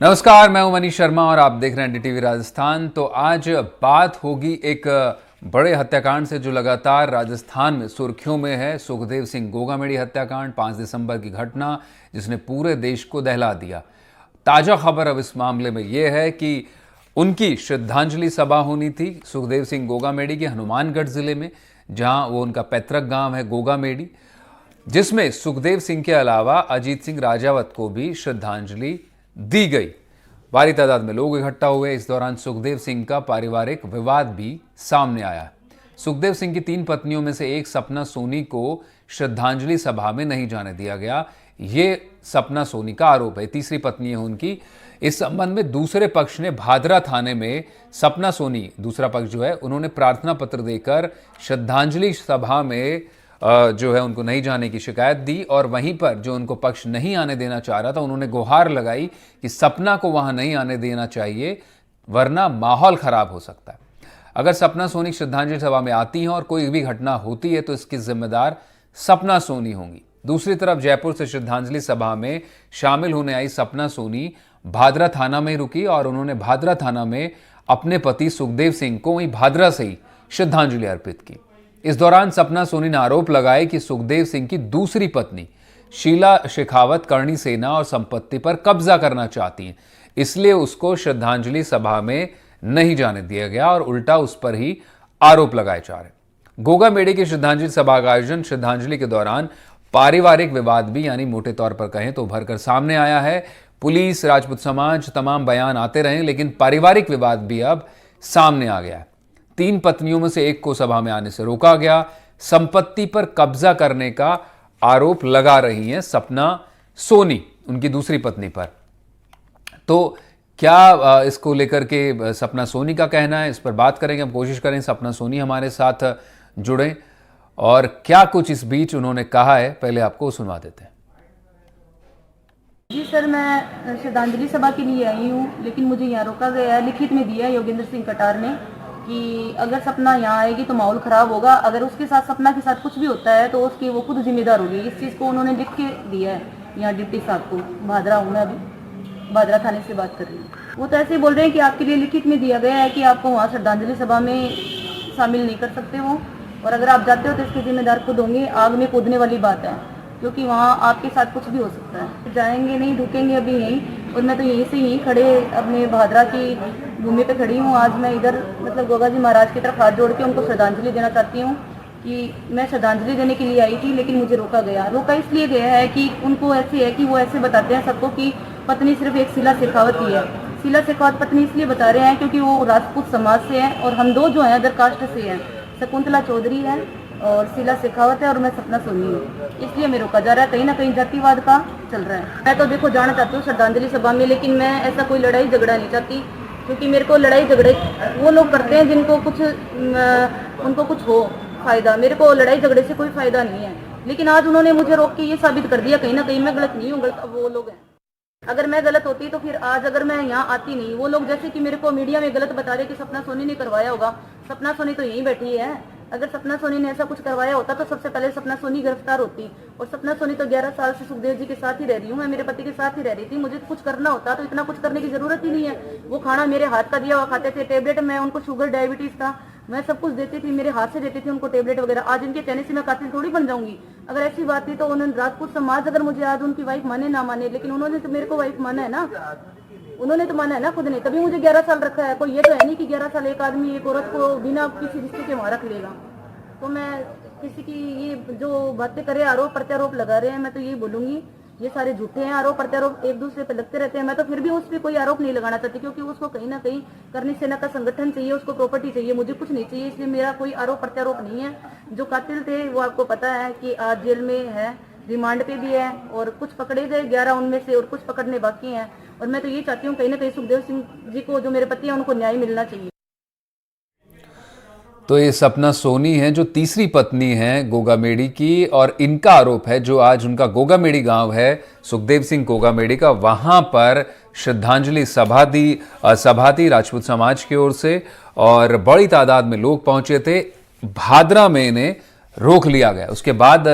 नमस्कार, मैं हूं मनीष शर्मा और आप देख रहे हैं एनडीटीवी राजस्थान। तो आज बात होगी एक बड़े हत्याकांड से जो लगातार राजस्थान में सुर्खियों में है। सुखदेव सिंह गोगामेड़ी हत्याकांड, 5 दिसंबर की घटना जिसने पूरे देश को दहला दिया। ताज़ा खबर अब इस मामले में यह है कि उनकी श्रद्धांजलि सभा होनी थी सुखदेव सिंह गोगामेड़ी के हनुमानगढ़ जिले में, जहां वो उनका पैतृक गांव है गोगामेड़ी, जिसमें सुखदेव सिंह के अलावा अजीत सिंह राजावत को भी श्रद्धांजलि दी गई। भारी तादाद में लोग इकट्ठा हुए। इस दौरान सुखदेव सिंह का पारिवारिक विवाद भी सामने आया। सुखदेव सिंह की 3 पत्नियों में से एक सपना सोनी को श्रद्धांजलि सभा में नहीं जाने दिया गया। ये सपना सोनी का आरोप है, तीसरी पत्नी है उनकी। इस संबंध में दूसरे पक्ष ने भादरा थाने में सपना सोनी, दूसरा पक्ष जो है, उन्होंने प्रार्थना पत्र देकर श्रद्धांजलि सभा में जो है उनको नहीं जाने की शिकायत दी। और वहीं पर जो उनको पक्ष नहीं आने देना चाह रहा था, उन्होंने गुहार लगाई कि सपना को वहां नहीं आने देना चाहिए, वरना माहौल खराब हो सकता है। अगर सपना सोनी श्रद्धांजलि सभा में आती हैं और कोई भी घटना होती है तो इसकी जिम्मेदार सपना सोनी होंगी। दूसरी तरफ जयपुर से श्रद्धांजलि सभा में शामिल होने आई सपना सोनी भादरा थाना में रुकी और उन्होंने भादरा थाना में अपने पति सुखदेव सिंह को वहीं भादरा से ही श्रद्धांजलि अर्पित की। इस दौरान सपना सोनी ने आरोप लगाए कि सुखदेव सिंह की दूसरी पत्नी शीला शेखावत करणी सेना और संपत्ति पर कब्जा करना चाहती हैं, इसलिए उसको श्रद्धांजलि सभा में नहीं जाने दिया गया और उल्टा उस पर ही आरोप लगाए जा रहे। गोगामेड़ी की श्रद्धांजलि सभा का आयोजन, श्रद्धांजलि के दौरान पारिवारिक विवाद भी, यानी मोटे तौर पर कहें तो, उभर कर सामने आया है। पुलिस, राजपूत समाज, तमाम बयान आते रहे, लेकिन पारिवारिक विवाद भी अब सामने आ गया है। 3 पत्नियों में से एक को सभा में आने से रोका गया। संपत्ति पर कब्जा करने का आरोप लगा रही हैं सपना सोनी उनकी दूसरी पत्नी पर। तो क्या इसको लेकर के सपना सोनी का कहना है, इस पर बात करेंगे। हम कोशिश करें सपना सोनी हमारे साथ जुड़ें और क्या कुछ इस बीच उन्होंने कहा है, पहले आपको सुनवा देते हैं। जी सर, मैं श्रद्धांजलि सभा के लिए आई हूँ, लेकिन मुझे यहाँ रोका गया है। लिखित में दिया है योगेंद्र सिंह कटार ने कि अगर सपना यहाँ आएगी तो माहौल खराब होगा, अगर उसके साथ, सपना के साथ कुछ भी होता है तो उसकी वो खुद जिम्मेदार होगी। इस चीज़ को उन्होंने लिख के दिया है यहाँ डिप्टी साहब को। भादरा हूँ मैं, अभी भादरा थाने से बात कर रही हूँ। वो तो ऐसे ही बोल रहे हैं कि आपके लिए लिखित में दिया गया है कि आपको वहाँ श्रद्धांजलि सभा में शामिल नहीं कर सकते हो, और अगर आप जाते हो तो इसके जिम्मेदार खुद होंगे। आग में कूदने वाली बात है, क्योंकि वहाँ आपके साथ कुछ भी हो सकता है। जाएंगे नहीं, रुकेंगे अभी यहीं। और मैं तो यहीं से यहीं खड़े अपने भादरा की भूमि पे खड़ी हूँ। आज मैं इधर मतलब गोगा जी महाराज की तरफ हाथ जोड़ के उनको श्रद्धांजलि देना चाहती हूँ कि मैं श्रद्धांजलि देने के लिए आई थी, लेकिन मुझे रोका गया। रोका इसलिए गया है कि उनको ऐसे है कि वो ऐसे बताते हैं सबको कि पत्नी सिर्फ एक शीला शेखावत ही है। शीला शेखावत पत्नी इसलिए बता रहे हैं क्योंकि वो राजपूत समाज से हैं और हम दो जो हैं अदर कास्ट से हैं। शकुंतला चौधरी है और शीला शेखावत है और मैं सपना सोनी हूँ। इसलिए मैं रोका जा रहा है। कहीं ना कहीं जातिवाद का चल रहा है। मैं तो देखो जाना चाहती हूँ श्रद्धांजलि सभा में, लेकिन मैं ऐसा कोई लड़ाई झगड़ा नहीं चाहती, क्योंकि मेरे को लड़ाई झगड़े वो लोग करते हैं जिनको कुछ उनको कुछ हो फायदा। मेरे को लड़ाई झगड़े से कोई फायदा नहीं है। लेकिन आज उन्होंने मुझे रोक के ये साबित कर दिया कहीं ना कहीं मैं गलत नहीं हूँ, गलत वो लोग हैं। अगर मैं गलत होती तो फिर आज अगर मैं यहाँ आती नहीं। वो लोग जैसे कि मेरे को मीडिया में गलत बता रहे कि सपना सोनी ने करवाया होगा। सपना सोनी तो यहीं बैठी है। अगर सपना सोनी ने ऐसा कुछ करवाया होता तो सबसे पहले सपना सोनी गिरफ्तार होती। और सपना सोनी तो 11 साल से सुखदेव जी के साथ ही रह रही हूँ। मैं मेरे पति के साथ ही रह रही थी। मुझे कुछ करना होता तो इतना कुछ करने की जरूरत ही नहीं है। वो खाना मेरे हाथ का दिया हुआ खाते थे। टेबलेट में उनको शुगर डायबिटीज था, मैं सब कुछ देती थी, मेरे हाथ से देती थी उनको टेबलेट वगैरह। आज इनके कहने से मैं कातिल थोड़ी बन जाऊंगी। अगर ऐसी बात थी तो उन्होंने राजपूत समाज अगर मुझे आज उनकी वाइफ माने ना माने, लेकिन उन्होंने तो मेरे को वाइफ माना है ना, उन्होंने तो माना है ना खुद ने, तभी मुझे 11 साल रखा है। कोई ये तो है नहीं कि 11 साल एक आदमी एक औरत को बिना किसी रिश्ते के वहां रख लेगा। तो मैं किसी की ये जो बातें करे, आरोप प्रत्यारोप लगा रहे हैं, मैं तो यही बोलूंगी ये सारे झूठे हैं। आरोप प्रत्यारोप एक दूसरे पे लगते रहते हैं। मैं तो फिर भी उस पर कोई आरोप नहीं लगाना चाहती, क्योंकि उसको कहीं ना कहीं करनी सेना का संगठन चाहिए, उसको प्रॉपर्टी चाहिए, मुझे कुछ नहीं चाहिए। इसलिए मेरा कोई आरोप प्रत्यारोप नहीं है। जो कातिल थे वो आपको पता है कि आज जेल में है, रिमांड पे भी है, और कुछ पकड़े गए 11 उनमें से, और कुछ पकड़ने बाकी हैं। और मैं तो ये चाहती हूँ कहीं ना कहीं सुखदेव सिंह जी को, जो मेरे पति हैं, उनको न्याय मिलना चाहिए। तो ये सपना सोनी है जो तीसरी पत्नी है गोगामेड़ी की, और इनका आरोप है जो आज उनका गोगामेड़ी गांव है सुखदेव सिंह गोगामेड़ी का, वहां पर श्रद्धांजलि सभा थी राजपूत समाज की ओर से और बड़ी तादाद में लोग पहुंचे थे। भादरा में इन्हें रोक लिया गया। उसके बाद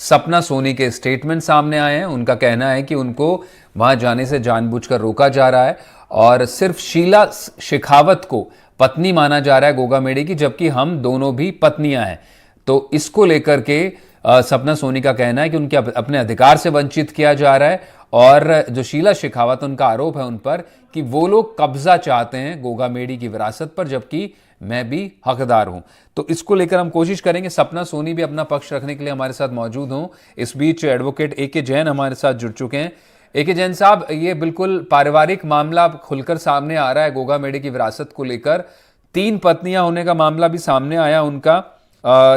सपना सोनी के स्टेटमेंट सामने आए हैं। उनका कहना है कि उनको वहां जाने से जानबूझकर रोका जा रहा है और सिर्फ शीला शेखावत को पत्नी माना जा रहा है गोगा मेडी की, जबकि हम दोनों भी पत्नियां हैं। तो इसको लेकर के सपना सोनी का कहना है कि उनके अपने अधिकार से वंचित किया जा रहा है और जो शीला शेखावत, उनका आरोप है उन पर कि वो लोग कब्जा चाहते हैं गोगा मेडी की विरासत पर, जबकि मैं भी हकदार हूं। तो इसको लेकर हम कोशिश करेंगे। सपना सोनी भी अपना पक्ष रखने के लिए हमारे साथ मौजूद हों। इस बीच एडवोकेट ए.के. जैन हमारे साथ जुड़ चुके हैं। ए.के. जैन साहब, ये बिल्कुल पारिवारिक मामला खुलकर सामने आ रहा है गोगा मेडी की विरासत को लेकर। 3 पत्नियां होने का मामला भी सामने आया उनका।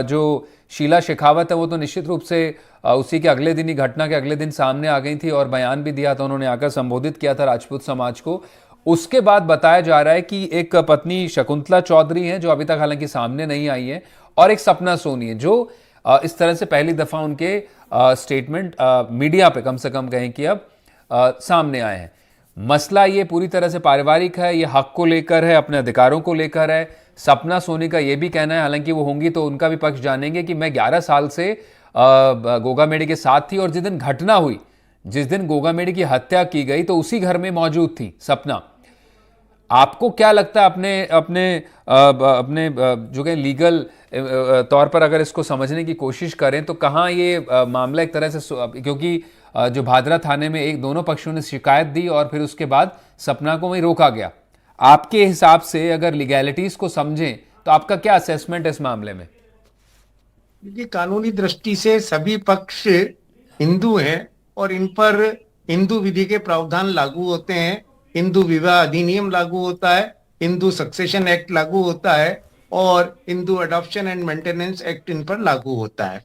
जो शीला शेखावत है वो तो निश्चित रूप से उसी के अगले दिन ही, घटना के अगले दिन सामने आ गई थी और बयान भी दिया था, उन्होंने आकर संबोधित किया था राजपूत समाज को। उसके बाद बताया जा रहा है कि एक पत्नी शकुंतला चौधरी है जो अभी तक हालांकि सामने नहीं आई है, और एक सपना सोनी है जो इस तरह से पहली दफा उनके स्टेटमेंट मीडिया पे कम से कम कहें कि अब सामने आए हैं। मसला ये पूरी तरह से पारिवारिक है, ये हक को लेकर है, अपने अधिकारों को लेकर है। सपना सोनी का ये भी कहना है, हालांकि वो होंगी तो उनका भी पक्ष जानेंगे, कि मैं 11 साल से गोगा मेडी के साथ थी और जिस दिन घटना हुई, जिस दिन गोगा मेडी की हत्या की गई, तो उसी घर में मौजूद थी सपना। आपको क्या लगता है, अपने अपने अपने जो कि लीगल तौर पर अगर इसको समझने की कोशिश करें तो कहाँ ये मामला एक तरह से, क्योंकि जो भादरा थाने में एक दोनों पक्षों ने शिकायत दी और फिर उसके बाद सपना को वहीं रोका गया। आपके हिसाब से अगर लीगैलिटीज को समझें तो आपका क्या असेसमेंट है इस मामले में? देखिए, कानूनी दृष्टि से सभी पक्ष हिंदू हैं और इन पर हिंदू विधि के प्रावधान लागू होते हैं। हिंदू विवाह अधिनियम लागू होता है, हिंदू सक्सेशन एक्ट लागू होता है और Hindu adoption and maintenance act in पर लागू होता है।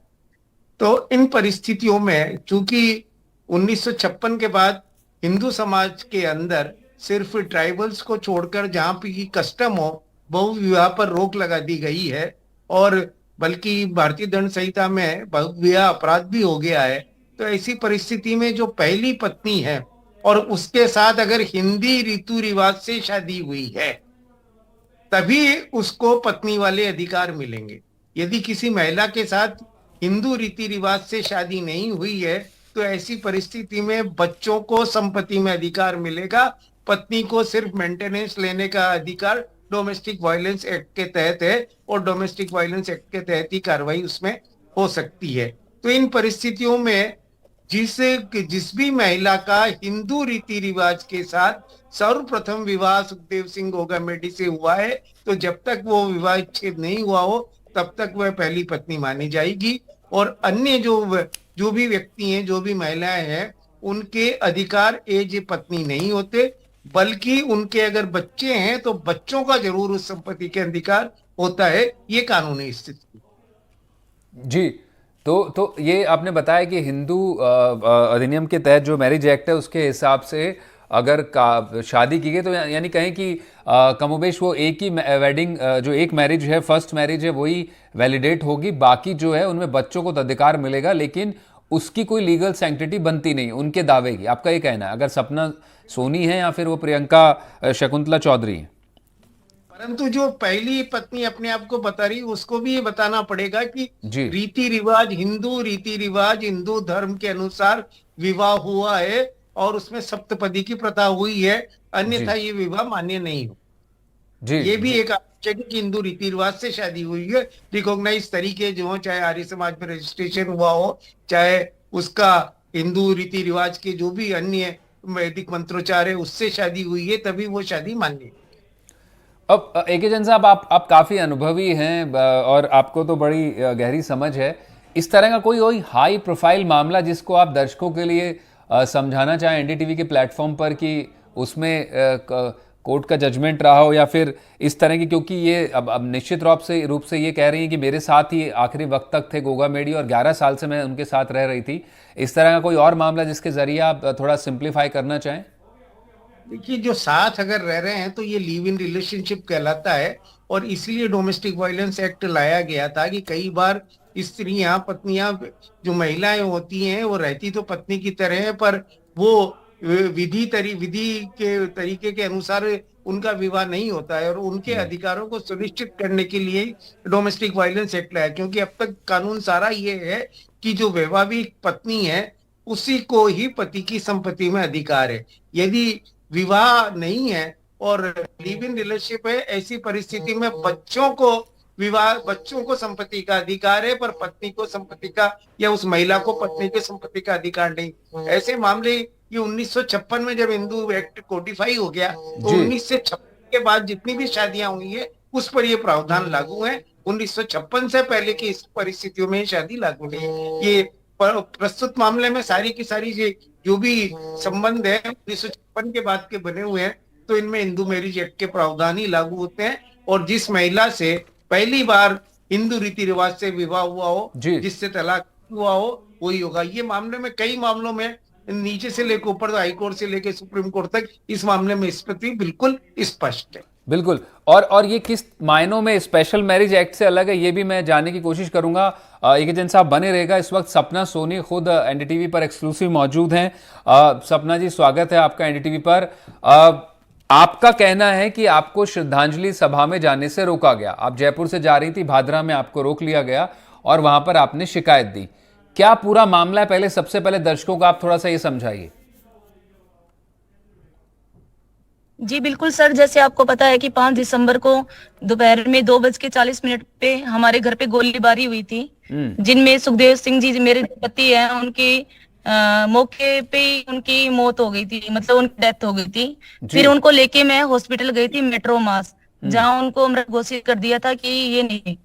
तो इन परिस्थितियों में चूंकि 1956 के बाद हिंदू समाज के अंदर सिर्फ ट्राइबल्स को छोड़कर जहां पे कस्टम हो, बहु विवाह पर रोक लगा दी गई है और बल्कि भारतीय दंड संहिता में बहु विवाह अपराध भी हो गया है। तो ऐसी परिस्थिति में जो पहली पत्नी है और उसके साथ अगर हिंदी रीति रिवाज से शादी हुई है, तभी उसको पत्नी वाले अधिकार मिलेंगे। यदि किसी महिला के साथ हिंदू रीति रिवाज से शादी नहीं हुई है तो ऐसी परिस्थिति में बच्चों को संपत्ति में अधिकार मिलेगा, पत्नी को सिर्फ मेंटेनेंस लेने का अधिकार डोमेस्टिक वायलेंस एक्ट के तहत है और डोमेस्टिक वायलेंस एक्ट के तहत ही कार्रवाई उसमें हो सकती है। तो इन परिस्थितियों में जिस भी महिला का हिंदू रीति रिवाज के साथ सर्वप्रथम विवाह सुखदेव सिंह गोगा मेडी से हुआ है, तो जब तक वो विवाह विच्छेद नहीं हुआ हो तब तक वह पहली पत्नी मानी जाएगी। और अन्य जो भी व्यक्ति हैं, जो भी महिलाएं हैं, उनके अधिकार एज पत्नी नहीं होते, बल्कि उनके अगर बच्चे हैं तो बच्चों का जरूर उस संपत्ति के अधिकार होता है। ये कानूनी स्थिति जी। तो ये आपने बताया कि हिंदू अधिनियम के तहत जो मैरिज एक्ट है उसके हिसाब से अगर शादी की गई तो यानी कहें कि कमोबेश वो एक ही वेडिंग, जो एक मैरिज है, फर्स्ट मैरिज है, वही वैलिडेट होगी। बाकी जो है उनमें बच्चों को तो अधिकार मिलेगा, लेकिन उसकी कोई लीगल सैंक्टिटी बनती नहीं उनके दावे की। आपका ये कहना है, अगर सपना सोनी है या फिर वो प्रियंका शकुंतला चौधरी है? परंतु जो पहली पत्नी अपने आप को बता रही, उसको भी ये बताना पड़ेगा कि जी। रीति रिवाज, हिंदू रीति रिवाज, हिंदू धर्म के अनुसार विवाह हुआ है और उसमें सप्तपदी की प्रथा हुई है, अन्यथा ये विवाह मान्य नहीं हो। जी। ये भी एक आवश्यक है कि हिंदू रीति रिवाज से शादी हुई है, रिकॉग्नाइज तरीके जो हो, चाहे आर्य समाज में रजिस्ट्रेशन हुआ हो, चाहे उसका हिंदू रीति रिवाज के जो भी अन्य वैदिक मंत्रोच्चार है उससे शादी हुई है, तभी वो शादी मान्य है। अब ए.के. जैन साहब, आप काफ़ी अनुभवी हैं और आपको तो बड़ी गहरी समझ है। इस तरह का कोई हाई प्रोफाइल मामला जिसको आप दर्शकों के लिए समझाना चाहें एनडीटीवी के प्लेटफॉर्म पर, कि उसमें कोर्ट का जजमेंट रहा हो या फिर इस तरह की, क्योंकि ये अब निश्चित रूप से ये कह रही हैं कि मेरे साथ ही आखिरी वक्त तक थे गोगा मेडी और 11 साल से मैं उनके साथ रह रही थी। इस तरह का कोई और मामला जिसके जरिए आप थोड़ा सिंप्लीफाई करना चाहें? देखिए, जो साथ अगर रह रहे हैं तो ये लिव इन रिलेशनशिप कहलाता है और इसीलिए डोमेस्टिक वायलेंस एक्ट लाया गया था कि कई बार स्त्रियां, पत्नियां, जो महिलाएं होती हैं वो रहती तो पत्नी की तरह है, पर वो विधि के तरीके के अनुसार उनका विवाह नहीं होता है और उनके अधिकारों को सुनिश्चित करने के लिए डोमेस्टिक वायलेंस एक्ट लाया। क्योंकि अब तक कानून सारा ये है कि जो वैवाहिक पत्नी है उसी को ही पति की संपत्ति में अधिकार है। यदि विवाह नहीं है और लिव इन रिलेशनशिप है, ऐसी परिस्थिति में बच्चों को संपत्ति का अधिकार है, पर पत्नी को संपत्ति का या उस महिला को पत्नी की संपत्ति का अधिकार नहीं। ऐसे मामले ये 1956 में जब हिंदू एक्ट कोडिफाई हो गया तो जी 1956 के बाद जितनी भी शादियां हुई है उस पर ये प्रावधान लागू है। 1956 से पहले की इस परिस्थितियों में शादी लागू नहीं। ये प्रस्तुत मामले में सारी की सारी जो भी संबंध है 1956 के बाद के बने हुए हैं, तो इनमें हिंदू मैरिज एक्ट के प्रावधान ही लागू होते हैं। और जिस महिला से पहली बार हिंदू रीति रिवाज से विवाह हुआ हो, जी जिससे तलाक हुआ हो, वही होगा। ये मामले में कई मामलों में नीचे से लेकर ऊपर हाई कोर्ट से लेकर सुप्रीम कोर्ट तक इस मामले में स्थिति बिल्कुल स्पष्ट है। बिल्कुल। और ये किस मायनों में स्पेशल मैरिज एक्ट से अलग है, ये भी मैं जानने की कोशिश करूंगा। एक एजेंट साहब बने रहेगा। इस वक्त सपना सोनी खुद एनडीटीवी पर एक्सक्लूसिव मौजूद हैं। सपना जी, स्वागत है आपका एनडीटीवी पर। आपका कहना है कि आपको श्रद्धांजलि सभा में जाने से रोका गया। आप जयपुर से जा रही थी, भादरा में आपको रोक लिया गया और वहां पर आपने शिकायत दी। क्या पूरा मामला है? पहले सबसे पहले दर्शकों को आप थोड़ा सा ये समझाइए। जी बिल्कुल सर, जैसे आपको पता है कि 5 दिसंबर को दोपहर में 2:40 पे हमारे घर पे गोलीबारी हुई थी, जिनमें सुखदेव सिंह जी मेरे पति हैं, उनकी मौके पे ही उनकी मौत हो गई थी, मतलब उनकी डेथ हो गई थी। फिर उनको लेके मैं हॉस्पिटल गई थी मेट्रो मास, जहां उनको मृत घोषित कर दिया था कि ये नहीं।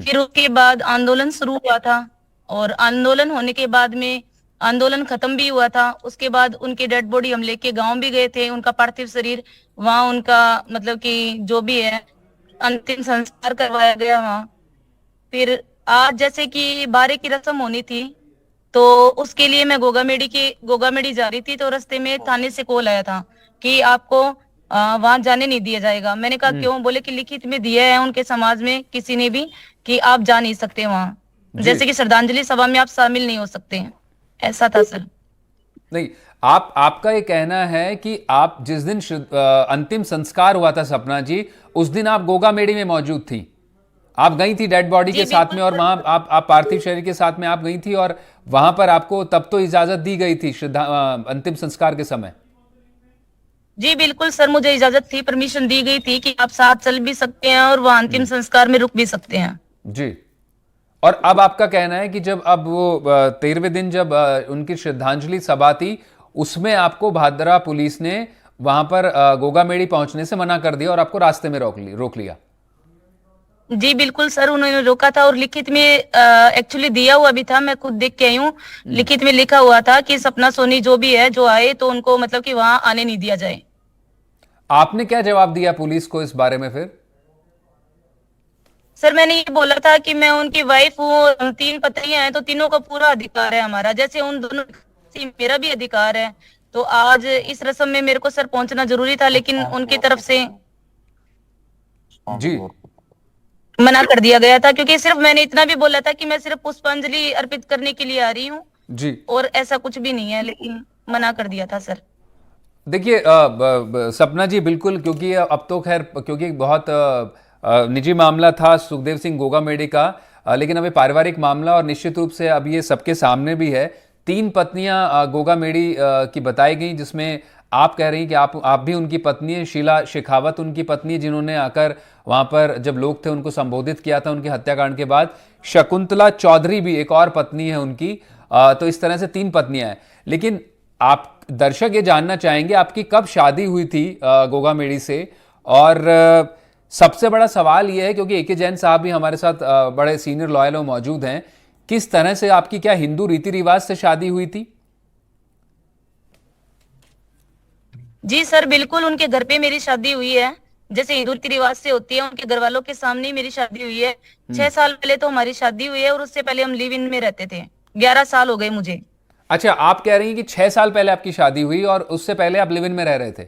फिर उसके बाद आंदोलन शुरू हुआ था और आंदोलन होने के बाद में आंदोलन खत्म भी हुआ था। उसके बाद उनकी डेड बॉडी हम लेके गांव भी गए थे, उनका पार्थिव शरीर वहां उनका मतलब कि जो भी है अंतिम संस्कार करवाया गया वहां। फिर आज जैसे कि बारे की रस्म होनी थी, तो उसके लिए मैं गोगामेडी जा रही थी, तो रास्ते में थाने से कॉल आया था कि आपको वहां जाने नहीं दिया जाएगा। मैंने कहा क्यों? बोले कि लिखित में दिया है उनके समाज में किसी ने भी कि आप जा नहीं सकते वहां, जैसे कि श्रद्धांजलि सभा में आप शामिल नहीं हो सकते हैं, ऐसा था सर। नहीं, आपका ये कहना है कि आप जिस दिन अंतिम संस्कार हुआ था सपना जी, उस दिन आप गोगामेडी में मौजूद थी। आप गई थी डेड बॉडी के साथ में और वहां आप पार्थिव शरीर के साथ में आप गई थी और वहां पर आपको तब तो इजाजत दी गई थी अंतिम संस्कार के समय। जी बिल्कुल सर, मुझे इजाजत थी, परमिशन दी गई थी कि आप साथ चल भी सकते हैं और वहां अंतिम संस्कार में रुक भी सकते हैं। जी। और अब आपका कहना है कि जब अब वो 13वें दिन जब उनकी श्रद्धांजलि सभा थी, उसमें आपको भादरा पुलिस ने वहां पर गोगामेडी पहुंचने से मना कर दिया और आपको रास्ते में रोक लिया। जी बिल्कुल सर, उन्होंने रोका था और लिखित में एक्चुअली दिया हुआ भी था, मैं खुद देख के आई हूँ। लिखित में लिखा हुआ था कि सपना सोनी जो भी है जो आए तो उनको मतलब कि वहां आने नहीं दिया जाए। आपने क्या जवाब दिया पुलिस को इस बारे में फिर? सर मैंने ये बोला था कि मैं उनकी वाइफ हूँ, 3 पत्नियां हैं, तो तीनों का पूरा अधिकार है हमारा, जैसे उन दोनों मेरा भी अधिकार है। तो आज इस रस्म में मेरे को सर पहुंचना जरूरी था, लेकिन उनकी तरफ से जी मना कर दिया गया था, क्योंकि सिर्फ मैंने इतना भी बोला था कि मैं सिर्फ पुष्पांजलि अर्पित करने के लिए आ रही हूँ जी, और ऐसा कुछ भी नहीं है, लेकिन मना कर दिया था सर। देखिए सपना जी, बिल्कुल, क्योंकि अब तो खैर क्योंकि बहुत निजी मामला था सुखदेव सिंह गोगामेडी का, लेकिन अब ये पारिवारिक मामला और निश्चित रूप से अब ये सबके सामने भी है। 3 पत्नियां गोगामेडी की बताई गई, जिसमें आप कह रही हैं कि आप भी उनकी पत्नी है, शीला शेखावत उनकी पत्नी, जिन्होंने आकर वहां पर जब लोग थे उनको संबोधित किया था उनके हत्याकांड के बाद। शकुंतला चौधरी भी एक और पत्नी है उनकी। तो इस तरह से 3 पत्नियां हैं। लेकिन आप दर्शक ये जानना चाहेंगे आपकी कब शादी हुई थी गोगामेडी से? और सबसे बड़ा सवाल यह है, क्योंकि ए.के. जैन साहब भी हमारे साथ बड़े सीनियर लॉयर लोग मौजूद हैं, किस तरह से आपकी क्या हिंदू रीति रिवाज से शादी हुई थी? जी सर बिल्कुल, उनके घर पे मेरी शादी हुई है, जैसे हिंदू रीति रिवाज से होती है, उनके घर वालों के सामने ही मेरी शादी हुई है। 6 साल पहले तो हमारी शादी हुई है और उससे पहले हम लिव इन में रहते थे। 11 साल हो गए मुझे। अच्छा, आप कह रही हैं कि 6 साल पहले आपकी शादी हुई और उससे पहले आप लिव इन में रह रहे थे?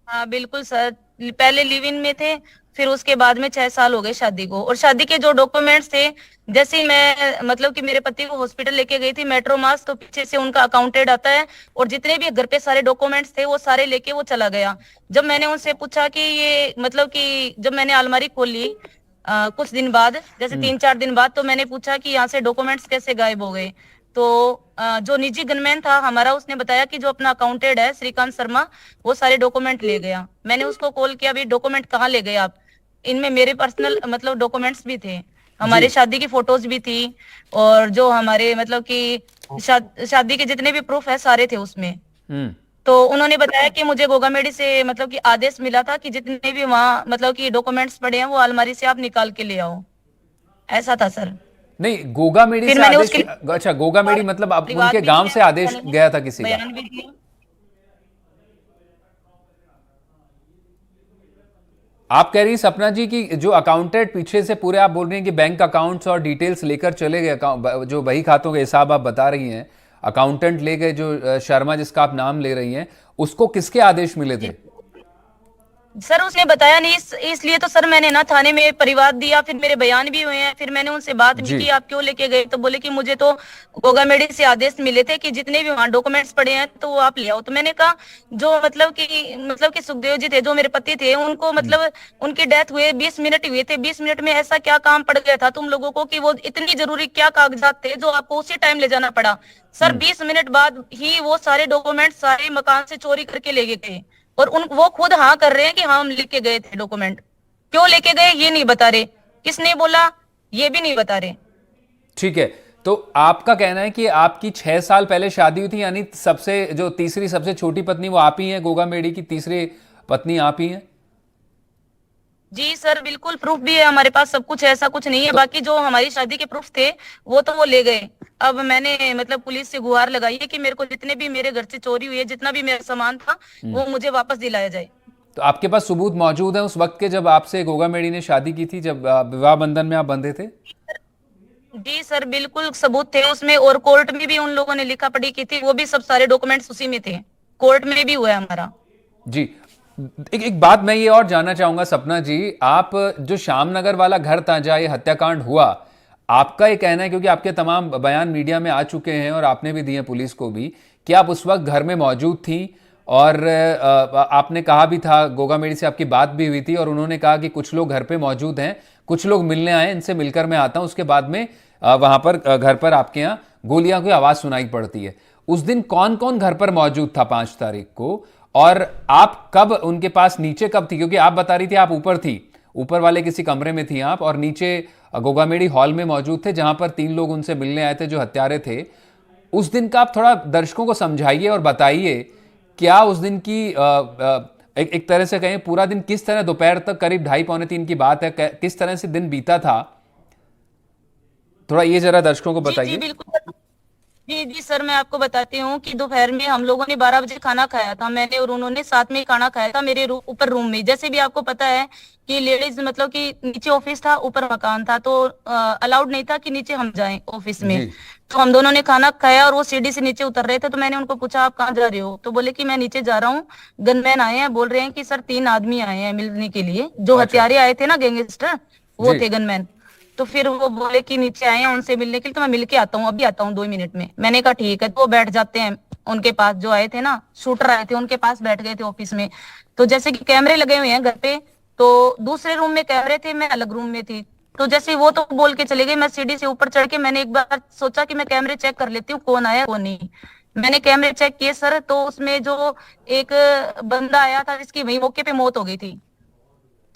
हाँ बिल्कुल सर, पहले लिव इन में थे, फिर उसके बाद में 6 साल हो गए शादी को। और शादी के जो डॉक्यूमेंट्स थे, जैसे ही मैं मतलब कि मेरे पति को हॉस्पिटल लेके गई थी मेट्रो मास, तो पीछे से उनका अकाउंटेंट आता है और जितने भी घर पे सारे डॉक्यूमेंट्स थे वो सारे लेके वो चला गया। जब मैंने उनसे पूछा कि ये मतलब कि जब मैंने अलमारी खोली कुछ दिन बाद, जैसे 3-4 दिन बाद, तो मैंने पूछा कि यहाँ से डॉक्यूमेंट्स कैसे गायब हो गए? तो जो निजी गनमैन था हमारा, उसने बताया कि जो अपना अकाउंटेंट है श्रीकांत शर्मा, वो सारे डॉक्यूमेंट ले गया। मैंने उसको कॉल किया, अभी डॉक्यूमेंट कहाँ ले गए आप? इनमें मेरे पर्सनल मतलब डॉक्यूमेंट्स भी थे, हमारे जी। शादी की फोटोज भी थी, और जो हमारे मतलब कि शादी के जितने भी प्रूफ है सारे थे उसमें। हम्म। तो उन्होंने बताया कि मुझे गोगामेडी से मतलब कि आदेश मिला था कि जितने भी वहाँ मतलब कि डॉक्यूमेंट्स पड़े हैं वो अलमारी से आप निकाल के ले आओ, ऐसा था सर। नहीं, गोगामेडी फिर से मैंने आदेश। उसके अच्छा, गोगामेडी मतलब अब परिवाद उनके भी गांव से दिया, आदेश गया था किसी का? बयान भी दिया। आप कह रही हैं सपना जी कि जो अकाउंटेंट पीछे से पूरे आप बोल रही हैं कि बैंक अकाउंट्स और डिटेल्स लेकर चले गए, जो बही खातों के हिसाब आप बता रही हैं, अकाउंटेंट ले गए, जो शर्मा जिसका आप नाम ले रही हैं, उसको किसके आदेश मिले थे? सर उसने बताया नहीं, इसलिए तो सर मैंने ना थाने में परिवाद दिया, फिर मेरे बयान भी हुए हैं, फिर मैंने उनसे बात भी जी। की आप क्यों लेके गए, तो बोले कि मुझे तो गोगामेडी से आदेश मिले थे कि जितने भी वहाँ डॉक्यूमेंट्स पड़े हैं तो वो आप ले आओ। तो मैंने कहा जो मतलब कि सुखदेव जी थे, जो मेरे पति थे, उनको मतलब उनकी डेथ हुए 20 मिनट हुए थे, 20 मिनट में ऐसा क्या काम पड़ गया था तुम लोगों को कि वो इतनी जरूरी क्या कागजात थे जो आपको उसी टाइम ले जाना पड़ा? सर 20 मिनट बाद ही वो सारे डॉक्यूमेंट सारे मकान से चोरी करके ले गए थे, और वो खुद हाँ कर रहे हैं कि हाँ हम लेके गए थे डॉक्यूमेंट। क्यों लेके गए ये नहीं बता रहे, किसने बोला ये भी नहीं बता रहे। ठीक है, तो आपका कहना है कि आपकी 6 साल पहले शादी हुई थी, यानी सबसे जो तीसरी सबसे छोटी पत्नी वो आप ही हैं, गोगामेडी की तीसरी पत्नी आप ही हैं? जी सर बिल्कुल, प्रूफ भी है हमारे पास, सब कुछ है, ऐसा कुछ नहीं है। बाकी जो हमारी शादी के प्रूफ थे वो तो वो ले गए। अब मैंने मतलब पुलिस से गुहार लगाई है कि मेरे को जितने भी मेरे घर से चोरी हुई है, जितना भी मेरा सामान था वो मुझे वापस दिलाया जाए। तो आपके पास सबूत मौजूद है उस वक्त के जब आपसे गोगामेडी ने शादी की थी, जब विवाह बंधन में आप बंधे थे? जी सर बिल्कुल सबूत थे उसमें, और कोर्ट में भी उन लोगों ने लिखा पढ़ी की थी, वो भी सब सारे डॉक्यूमेंट्स उसी में थे, कोर्ट में भी हुआ है हमारा। जी। एक बात मैं ये और जानना चाहूंगा सपना जी, आप जो श्यामनगर वाला घर था जहाँ ये हत्याकांड हुआ, आपका ये कहना है, क्योंकि आपके तमाम बयान मीडिया में आ चुके हैं और आपने भी दिए पुलिस को भी, कि आप उस वक्त घर में मौजूद थी और आपने कहा भी था, गोगामेडी से आपकी बात भी हुई थी और उन्होंने कहा कि कुछ लोग घर पे मौजूद हैं, कुछ लोग मिलने आए, इनसे मिलकर मैं आता हूं। उसके बाद में वहां पर घर पर आपके यहाँ गोलियां की आवाज सुनाई पड़ती है। उस दिन कौन कौन घर पर मौजूद था 5 तारीख को, और आप कब उनके पास नीचे कब थी? क्योंकि आप बता रही थी आप ऊपर थी, ऊपर वाले किसी कमरे में थी आप, और नीचे गोगामेडी हॉल में मौजूद थे जहां पर 3 लोग उनसे मिलने आए थे जो हत्यारे थे। उस दिन का आप थोड़ा दर्शकों को समझाइए और बताइए, क्या उस दिन की एक तरह से कहें पूरा दिन किस तरह, दोपहर तक करीब 2:30-3 की बात है, किस तरह से दिन बीता था, थोड़ा ये जरा दर्शकों को जी जी बताइए। बिल्कुल। जी जी सर मैं आपको बताती हूँ कि दोपहर में हम लोगों ने 12 बजे खाना खाया था, मैंने और उन्होंने साथ में ही खाना खाया था मेरे ऊपर रूम में। जैसे भी आपको पता है कि लेडीज मतलब कि नीचे ऑफिस था ऊपर मकान था, तो अलाउड नहीं था कि नीचे हम जाएं ऑफिस में। जी। तो हम दोनों ने खाना खाया और वो सीढ़ी से नीचे उतर रहे थे, तो मैंने उनको पूछा आप कहाँ जा रहे हो, तो बोले कि मैं नीचे जा रहा हूँ, गनमैन आए हैं, बोल रहे हैं कि सर 3 आदमी आए हैं मिलने के लिए, जो अच्छा। हत्यारे आए थे ना गैंगस्टर, वो जी। थे गनमैन। तो फिर वो बोले कि नीचे आए हैं उनसे मिलने के लिए, तो मैं मिलके आता हूँ, अभी आता हूँ 2 मिनट में। मैंने कहा ठीक है, तो वो बैठ जाते हैं उनके पास, जो आए थे ना शूटर आए थे उनके पास बैठ गए थे ऑफिस में। तो जैसे कि कैमरे लगे हुए हैं घर पे, तो दूसरे रूम में कैमरे थे, मैं अलग रूम में थी। तो जैसे वो तो बोल के चले गए, मैं सीढ़ी से ऊपर चढ़ के मैंने एक बार सोचा कि मैं कैमरे चेक कर लेती हूँ कौन आया कौन नहीं। मैंने कैमरे चेक किए सर, तो उसमें जो एक बंदा आया था जिसकी वही मौके पे मौत हो गई थी,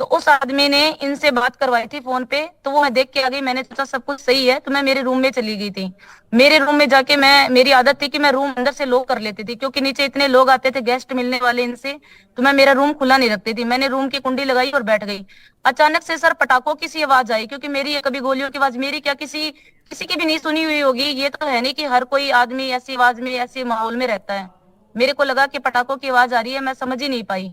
तो उस आदमी ने इनसे बात करवाई थी फोन पे, तो वो मैं देख के आ गई, मैंने सोचा सब कुछ सही है, तो मैं मेरे रूम में चली गई थी। मेरे रूम में जाके मेरी आदत थी कि मैं रूम अंदर से लॉक कर लेती थी, क्योंकि नीचे इतने लोग आते थे गेस्ट मिलने वाले इनसे, तो मैं मेरा रूम खुला नहीं रखती थी। मैंने रूम की कुंडी लगाई और बैठ गई। अचानक से सर पटाखों की सी आवाज आई, क्योंकि मेरी कभी गोलियों की आवाज मेरी क्या किसी किसी की भी नहीं सुनी हुई होगी, ये तो है नहीं कि हर कोई आदमी ऐसी आवाज में ऐसे माहौल में रहता है। मेरे को लगा कि पटाखों की आवाज आ रही है, मैं समझ ही नहीं पाई।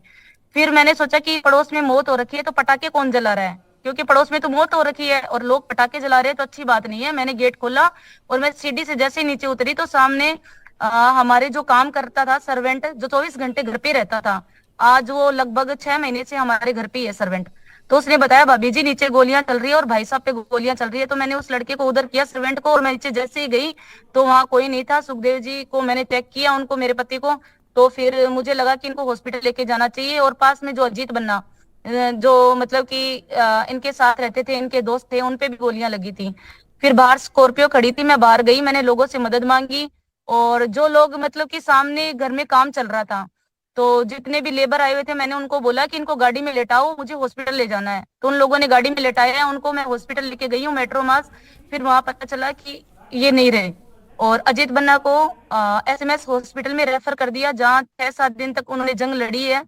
फिर मैंने सोचा कि पड़ोस में मौत हो रखी है तो पटाखे कौन जला रहा है, क्योंकि पड़ोस में तो मौत हो रखी है और लोग पटाखे जला रहे हैं तो अच्छी बात नहीं है। मैंने गेट खोला और मैं सीढ़ी से जैसे ही नीचे उतरी तो सामने हमारे जो काम करता था सर्वेंट, जो 24 घंटे घर पे रहता था, आज वो लगभग 6 महीने से हमारे घर पे ही है सर्वेंट, तो उसने बताया भाभी जी नीचे गोलियां चल रही है और भाई साहब पे गोलियां चल रही है। तो मैंने उस लड़के को उधर किया सर्वेंट को, और मैं नीचे जैसे ही गई तो वहां कोई नहीं था। सुखदेव जी को मैंने चेक किया, उनको, मेरे पति को, तो फिर मुझे लगा कि इनको हॉस्पिटल लेके जाना चाहिए। और पास में जो अजीत बन्ना, जो मतलब कि इनके साथ रहते थे, इनके दोस्त थे, उनपे भी गोलियां लगी थी। फिर बाहर स्कॉर्पियो खड़ी थी, मैं बाहर गई, मैंने लोगों से मदद मांगी। और जो लोग मतलब कि सामने घर में काम चल रहा था, तो जितने भी लेबर आए हुए थे, मैंने उनको बोला कि इनको गाड़ी में लेटाओ, मुझे हॉस्पिटल ले जाना है। तो उन लोगों ने गाड़ी में लेटाया, उनको मैं हॉस्पिटल लेके गई हूँ, मेट्रो मास। फिर वहां पता चला कि ये नहीं रहे, और अजीत बन्ना को एसएमएस हॉस्पिटल में रेफर कर दिया, जहाँ 6-7 दिन तक उन्होंने जंग लड़ी है।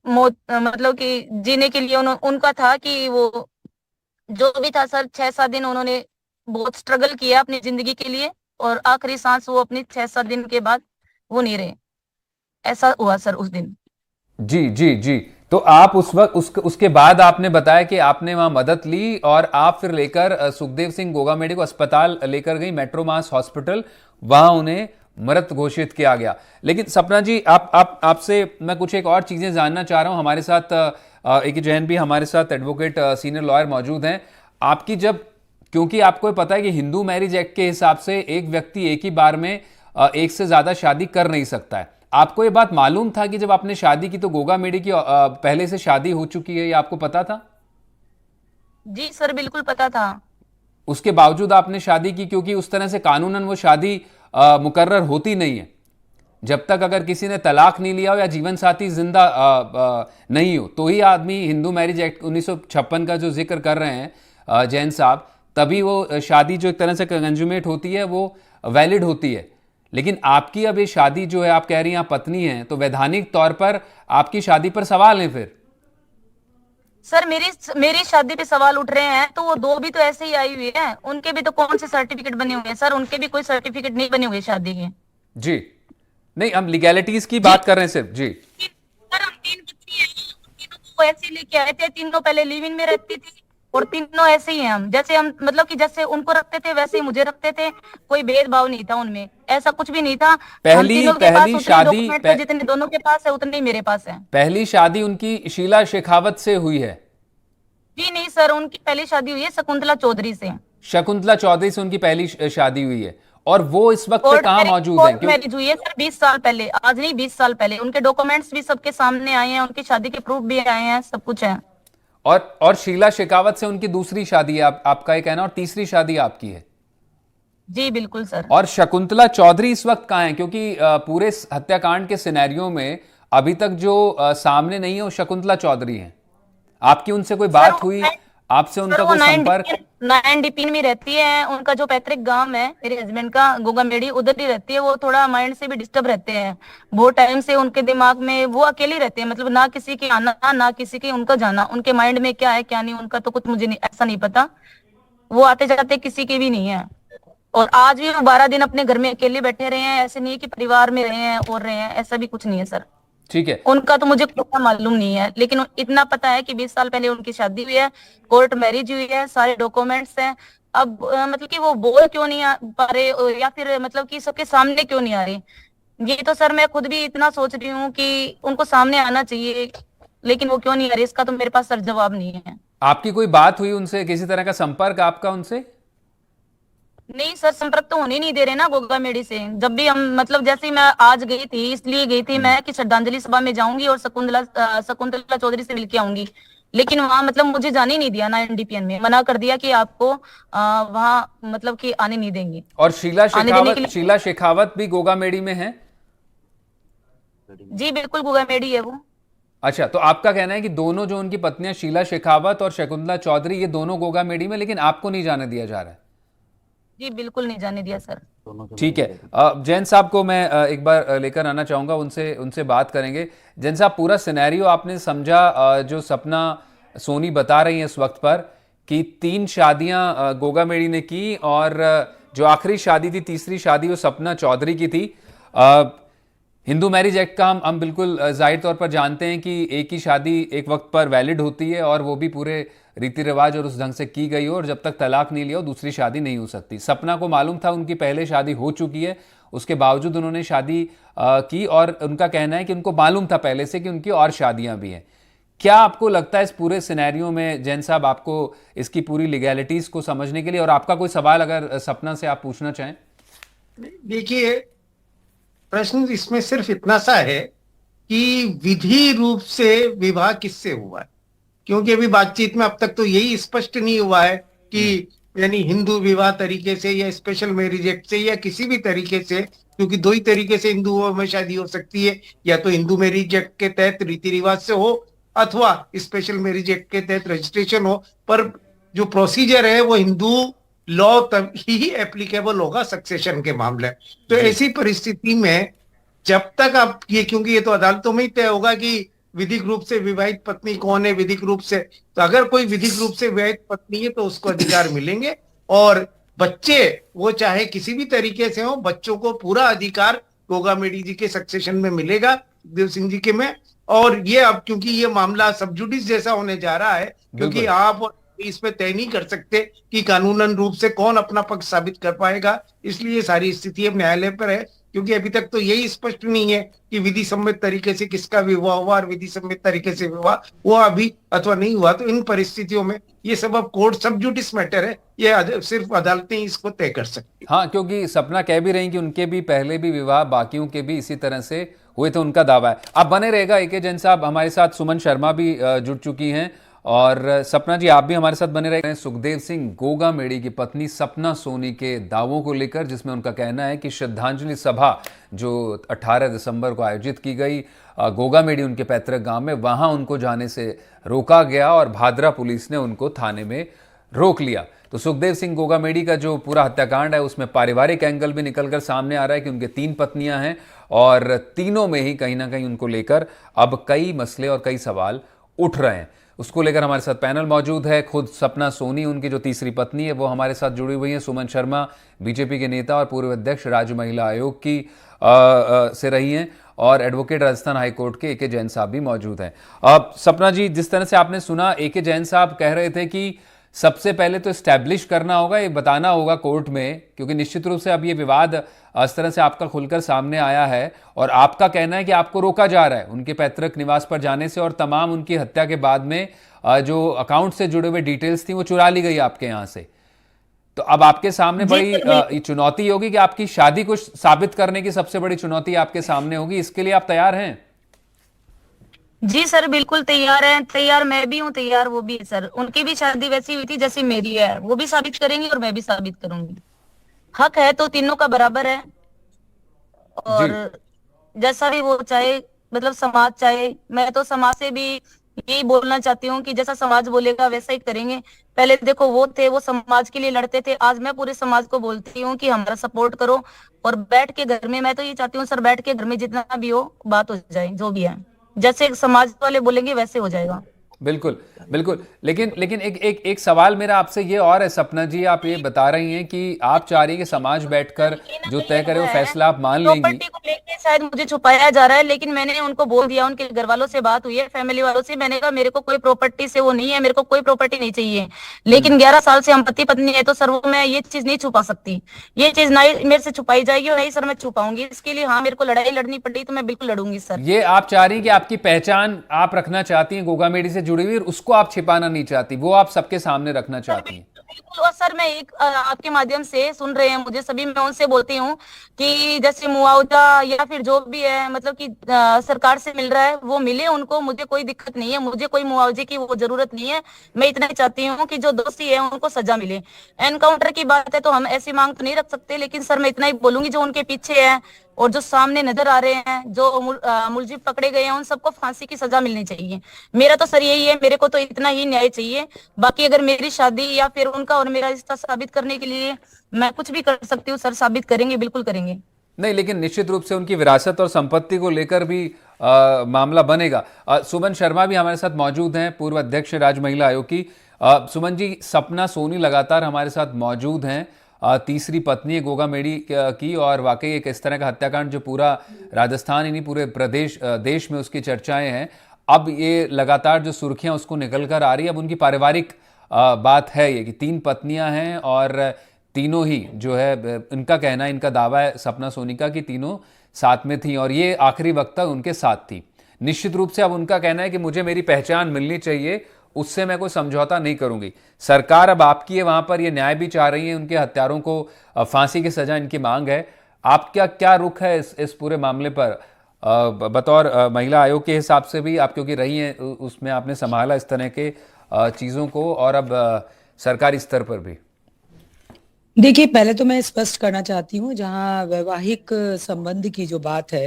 मौत मतलब कि जीने के लिए उनका था कि वो जो भी था सर, 6-7 दिन उन्होंने बहुत स्ट्रगल किया अपनी जिंदगी के लिए, और आखिरी सांस वो अपनी 6-7 दिन के बाद वो नहीं रहे। ऐसा हुआ सर उस दिन। जी जी जी। तो आप उस वक्त उसके बाद आपने बताया कि आपने वहां मदद ली और आप फिर लेकर सुखदेव सिंह गोगामेडी को अस्पताल लेकर गई, मेट्रो मास हॉस्पिटल। वहां उन्हें मृत घोषित किया गया। लेकिन सपना जी, आपसे मैं कुछ एक और चीजें जानना चाह रहा हूं। हमारे साथ एक जैन भी हमारे साथ एडवोकेट सीनियर लॉयर मौजूद हैं। आपकी जब, क्योंकि आपको पता है कि हिंदू मैरिज एक्ट के हिसाब से एक व्यक्ति एक ही बार में एक से ज्यादा शादी कर नहीं सकता है। आपको ये बात मालूम था कि जब आपने शादी की तो गोगामेडी की पहले से शादी हो चुकी है, ये आपको पता था? जी सर, बिल्कुल पता था। उसके बावजूद आपने शादी की, क्योंकि उस तरह से कानूनन वो शादी मुकर्रर होती नहीं है। जब तक अगर किसी ने तलाक नहीं लिया हो या जीवन साथी जिंदा नहीं हो, तो ही आदमी हिंदू मैरिज एक्ट 1956 का जो जिक्र कर रहे हैं जैन साहब, तभी वो शादी जो एक तरह से कंज्यूमेट होती है वो वैलिड होती है। लेकिन आपकी अब ये शादी जो है, आप कह रही हैं आप पत्नी हैं, तो वैधानिक तौर पर आपकी शादी पर सवाल है फिर? सर मेरी शादी पे सवाल उठ रहे हैं, तो वो दो भी तो ऐसे ही आई हुई है, उनके भी तो कौन से सर्टिफिकेट बने हुए हैं सर? उनके भी कोई सर्टिफिकेट नहीं बने हुए शादी के। जी नहीं, हम लीगैलिटीज की बात कर रहे हैं सिर्फ। जी सर हम 3 बच्ची हैं, तीनों को ऐसे लेके आए थे, तीनों पहले लिव इन में रहती थी, और तीनों ऐसे ही हैं हम, जैसे हम मतलब कि जैसे उनको रखते थे वैसे ही मुझे रखते थे, कोई भेदभाव नहीं था उनमें, ऐसा कुछ भी नहीं था। हम तीनों के पास पहली उतने शादी डॉक्यूमेंट थे जितने दोनों के पास है, उतने ही मेरे पास है। पहली शादी उनकी शीला शेखावत से हुई है? जी नहीं सर, उनकी पहली शादी हुई है शकुंतला चौधरी से। शकुंतला चौधरी से उनकी पहली शादी हुई है। और वो इस वक्त पे कोर्ट कहाँ मैरिज मौजूद हैं? कोर्ट मैरिज हुई है सर 20 साल पहले, आज नहीं 20 साल पहले। उनके डॉक्यूमेंट्स भी सबके सामने आए हैं, उनकी शादी के प्रूफ भी आए हैं, सब कुछ है। और शीला शेखावत से उनकी दूसरी शादी है, आपका ये कहना, और तीसरी शादी आपकी है? जी बिल्कुल सर। और शकुंतला चौधरी इस वक्त कहाँ हैं? क्योंकि पूरे हत्याकांड के सिनेरियो में अभी तक जो सामने नहीं है वो शकुंतला चौधरी हैं। आपकी उनसे कोई बात हुई? आपसे उनका कोई संपर्क? 9 में रहती है, उनका जो पैतृक गांव है मेरे हस्बैंड का गोगामेडी, उधर ही रहती है। वो थोड़ा माइंड से भी डिस्टर्ब रहते हैं, बहुत टाइम से उनके दिमाग में वो अकेले रहते हैं, मतलब ना किसी के आना ना किसी के उनका जाना, उनके माइंड में क्या है क्या नहीं उनका तो कुछ मुझे नहीं, ऐसा नहीं पता। वो आते जाते किसी के भी नहीं है, और आज भी वो 12 दिन अपने घर में अकेले बैठे रहे हैं। ऐसे नहीं है कि परिवार में रहे हैं और रहे हैं, ऐसा भी कुछ नहीं है सर। ठीक है। उनका तो मुझे कुछ मालूम नहीं है, लेकिन इतना पता है कि 20 साल पहले उनकी शादी हुई है, कोर्ट मैरिज हुई है, सारे डॉक्यूमेंट्स हैं। अब मतलब कि वो बोल क्यों नहीं पा रहे, या फिर मतलब कि सबके सामने क्यों नहीं आ रही, ये तो सर मैं खुद भी इतना सोच रही हूँ कि उनको सामने आना चाहिए, लेकिन वो क्यों नहीं आ रही, इसका तो मेरे पास सर जवाब नहीं है। आपकी कोई बात हुई उनसे, किसी तरह का संपर्क आपका उनसे? नहीं सर, संपर्क तो होने नहीं दे रहे ना गोगामेडी से। जब भी हम मतलब जैसे ही मैं आज गई थी, इसलिए गई थी मैं कि श्रद्धांजलि सभा में जाऊंगी और शकुंतला चौधरी से मिलके आऊंगी, लेकिन वहां मतलब मुझे जाने ही नहीं दिया ना, एनडीपीएन में मना कर दिया कि आपको वहां मतलब कि आने नहीं देंगे। और आने देने के लिए शीला शेखावत भी गोगामेडी में है? जी बिल्कुल गोगामेडी है वो। अच्छा, तो आपका कहना है कि दोनों जो उनकी पत्नियां शीला शेखावत और शकुंतला चौधरी, ये दोनों गोगामेडी में, लेकिन आपको नहीं जाने दिया जा रहा है? जी बिल्कुल नहीं जाने दिया सर। ठीक है। जैन साहब को मैं एक बार लेकर आना चाहूंगा, उनसे उनसे बात करेंगे। जैन साहब, पूरा सिनेरियो आपने समझा, जो सपना सोनी बता रही हैं इस वक्त पर कि 3 शादियां गोगामेडी ने की, और जो आखिरी शादी थी, तीसरी शादी, वो सपना चौधरी की थी। हिंदू मैरिज एक्ट का हम बिल्कुल जाहिर तौर पर जानते हैं कि एक ही शादी एक वक्त पर वैलिड होती है, और वो भी पूरे रीति रिवाज और उस ढंग से की गई हो, और जब तक तलाक नहीं लिया हो दूसरी शादी नहीं हो सकती। सपना को मालूम था उनकी पहले शादी हो चुकी है, उसके बावजूद उन्होंने शादी की, और उनका कहना है कि उनको मालूम था पहले से कि उनकी और शादियां भी हैं। क्या आपको लगता है इस पूरे सिनेरियो में जैन साहब, आपको इसकी पूरी लीगैलिटीज को समझने के लिए, और आपका कोई सवाल अगर सपना से आप पूछना चाहें? देखिए, प्रश्न इसमें सिर्फ इतना सा है कि विधि रूप से विवाह किससे हुआ है, क्योंकि अभी बातचीत में अब तक तो यही स्पष्ट नहीं हुआ है कि यानी हिंदू विवाह तरीके से या स्पेशल मैरिज एक्ट से या किसी भी तरीके से, क्योंकि दो ही तरीके से हिंदुओं में शादी हो सकती है, या तो हिंदू मैरिज एक्ट के तहत रीति रिवाज से हो अथवा स्पेशल मैरिज एक्ट के तहत रजिस्ट्रेशन हो, पर जो प्रोसीजर है वो हिंदू लॉ तब ही एप्लीकेबल होगा सक्सेशन के मामले। तो जी ऐसी परिस्थिति में जब तक आप ये, क्योंकि ये तो अदालतों में ही तय होगा कि विधिक रूप से विवाहित पत्नी कौन है, विधिक रूप से, तो अगर कोई विधिक रूप से विवाहित पत्नी है तो उसको अधिकार मिलेंगे। और बच्चे वो चाहे किसी भी तरीके से हो, बच्चों को पूरा अधिकार गोगामेडी जी के सक्सेशन में मिलेगा, देव सिंह जी के में। और ये अब क्योंकि ये मामला सब जुडिस जैसा होने जा रहा है, क्योंकि बिल्कुल। आप इसमें तय नहीं कर सकते कि कानूनन रूप से कौन अपना पक्ष साबित कर पाएगा, इसलिए सारी स्थिति अब न्यायालय पर है। क्योंकि अभी तक तो यही स्पष्ट नहीं है कि विधि सम्मत तरीके से किसका विवाह हुआ और विधि सम्मत तरीके से विवाह हुआ अभी अथवा नहीं हुआ। तो इन परिस्थितियों में ये सब अब कोर्ट सब जुडिस मैटर है, ये सिर्फ अदालतें इसको तय कर सकती। हाँ, क्योंकि सपना कह भी रही कि उनके भी पहले भी विवाह, बाकियों के भी इसी तरह से हुए थे, उनका दावा है। आप बने रहेगा एके जैन साहब, हमारे साथ सुमन शर्मा भी जुड़ चुकी हैं, और सपना जी आप भी हमारे साथ बने रहे। सुखदेव सिंह गोगामेडी की पत्नी सपना सोनी के दावों को लेकर, जिसमें उनका कहना है कि श्रद्धांजलि सभा जो 18 दिसंबर को आयोजित की गई गोगामेडी उनके पैतृक गांव में, वहां उनको जाने से रोका गया और भादरा पुलिस ने उनको थाने में रोक लिया। तो सुखदेव सिंह गोगामेडी का जो पूरा हत्याकांड है उसमें पारिवारिक एंगल भी निकलकर सामने आ रहा है कि उनके 3 पत्नियां हैं और तीनों में ही कहीं ना कहीं उनको लेकर अब कई मसले और कई सवाल उठ रहे हैं। उसको लेकर हमारे साथ पैनल मौजूद है। खुद सपना सोनी, उनकी जो तीसरी पत्नी है, वो हमारे साथ जुड़ी हुई है। सुमन शर्मा बीजेपी के नेता और पूर्व अध्यक्ष राज्य महिला आयोग की से रही हैं, और एडवोकेट राजस्थान हाईकोर्ट के एके जैन साहब भी मौजूद हैं। अब सपना जी, जिस तरह से आपने सुना, एके जैन साहब कह रहे थे कि सबसे पहले तो इस्टेब्लिश करना होगा, ये बताना होगा कोर्ट में, क्योंकि निश्चित रूप से अब ये विवाद इस तरह से आपका खुलकर सामने आया है और आपका कहना है कि आपको रोका जा रहा है उनके पैतृक निवास पर जाने से, और तमाम उनकी हत्या के बाद में जो अकाउंट से जुड़े हुए डिटेल्स थी वो चुरा ली गई आपके यहाँ से। तो अब आपके सामने जी बड़ी सर, बिल्कुल। ये चुनौती होगी कि आपकी शादी को साबित करने की सबसे बड़ी चुनौती आपके सामने होगी। इसके लिए आप तैयार हैं? जी सर, बिल्कुल तैयार है। तैयार मैं भी हूँ, तैयार वो भी है सर। उनकी भी शादी वैसी हुई थी जैसी मेरी है, वो भी साबित करेंगे और मैं भी साबित करूंगी। हक है तो तीनों का बराबर है, जी और जैसा भी वो चाहे, मतलब समाज चाहे, मैं तो समाज से भी यही बोलना चाहती हूँ कि जैसा समाज बोलेगा वैसा ही करेंगे। पहले देखो वो थे, वो समाज के लिए लड़ते थे, आज मैं पूरे समाज को बोलती हूँ कि हमारा सपोर्ट करो, और बैठ के घर में, मैं तो ये चाहती हूँ सर, बैठ के घर में जितना भी हो बात हो जाए, जो भी है जैसे समाज वाले बोलेंगे वैसे हो जाएगा। बिल्कुल बिल्कुल। लेकिन लेकिन एक सवाल मेरा आपसे ये और है सपना जी, आप ये बता रही हैं कि आप चाह रही हैं कि समाज बैठकर जो तय करे वो फैसला आप मान लेंगी। प्रॉपर्टी को लेके शायद मुझे छुपाया जा रहा है, लेकिन मैंने उनको बोल दिया, उनके घर वालों से बात हुई है, फैमिली वालों से, मैंने कहा मेरे को कोई प्रॉपर्टी से वो नहीं है, मेरे को कोई प्रॉपर्टी नहीं चाहिए। लेकिन 11 साल से हम पति पत्नी है, तो सर वो मैं ये चीज नहीं छुपा सकती, ये चीज ना ही मेरे से छुपाई जाएगी और नहीं सर मैं छुपाऊंगी। इसके लिए हाँ, मेरे को लड़ाई लड़नी पड़ी तो मैं बिल्कुल लड़ूंगी सर। ये आप चाह रही हैं कि आपकी पहचान आप रखना चाहती हैं गोगामेडी से जुड़ी हुई, और उसको आप छिपाना नहीं चाहती, वो आप सबके सामने रखना चाहती हैं। बिल्कुल। और सर मैं एक आपके माध्यम से सुन रहे हैं मुझे सभी, मैं उनसे बोलती हूँ कि जैसे मुआवजा या फिर जो भी है, मतलब कि सरकार से मिल रहा है वो मिले उनको, मुझे कोई दिक्कत नहीं है, मुझे कोई मुआवजे की वो जरूरत नहीं है। मैं इतना ही चाहती हूँ कि जो दोषी है उनको सजा मिले। एनकाउंटर की बात है तो हम ऐसी मांग तो नहीं रख सकते, लेकिन सर मैं इतना ही बोलूंगी, जो उनके पीछे है और जो सामने नजर आ रहे हैं, जो मुलजिम पकड़े गए हैं, उन सबको फांसी की सजा मिलनी चाहिए। मेरा तो सर यही है, मेरे को तो इतना ही न्याय चाहिए। बाकी अगर मेरी शादी या फिर उनका और मेरा रिश्ता साबित करने के लिए मैं कुछ भी कर सकती हूँ सर, साबित करेंगे, बिल्कुल करेंगे। नहीं, लेकिन निश्चित रूप से उनकी विरासत और संपत्ति को लेकर भी मामला बनेगा। सुमन शर्मा भी हमारे साथ मौजूद हैं, पूर्व अध्यक्ष राज्य महिला आयोग की। सुमन जी, सपना सोनी लगातार हमारे साथ मौजूद हैं, तीसरी पत्नी है गोगामेडी की, और वाकई एक इस तरह का हत्याकांड जो पूरा राजस्थान ही नहीं पूरे प्रदेश देश में उसकी चर्चाएं हैं। अब ये लगातार जो सुर्खियां उसको निकल कर आ रही है, अब उनकी पारिवारिक बात है ये कि 3 पत्नियां हैं और तीनों ही जो है, इनका कहना है, इनका दावा है सपना सोनी का कि तीनों साथ में थी और ये आखिरी वक्त तक उनके साथ थी। निश्चित रूप से अब उनका कहना है कि मुझे मेरी पहचान मिलनी चाहिए, उससे मैं कोई समझौता नहीं करूंगी। सरकार अब आपकी है, वहां पर ये न्याय भी चाह रही है, उनके हत्यारों को फांसी की सजा इनकी मांग है। आपका क्या रुख है इस पूरे मामले पर? बतौर महिला आयोग के हिसाब से भी आप क्योंकि रही हैं, उसमें आपने संभाला इस तरह के चीज़ों को, और अब सरकारी स्तर पर भी। देखिए, पहले तो मैं स्पष्ट करना चाहती हूँ, जहाँ वैवाहिक संबंध की जो बात है,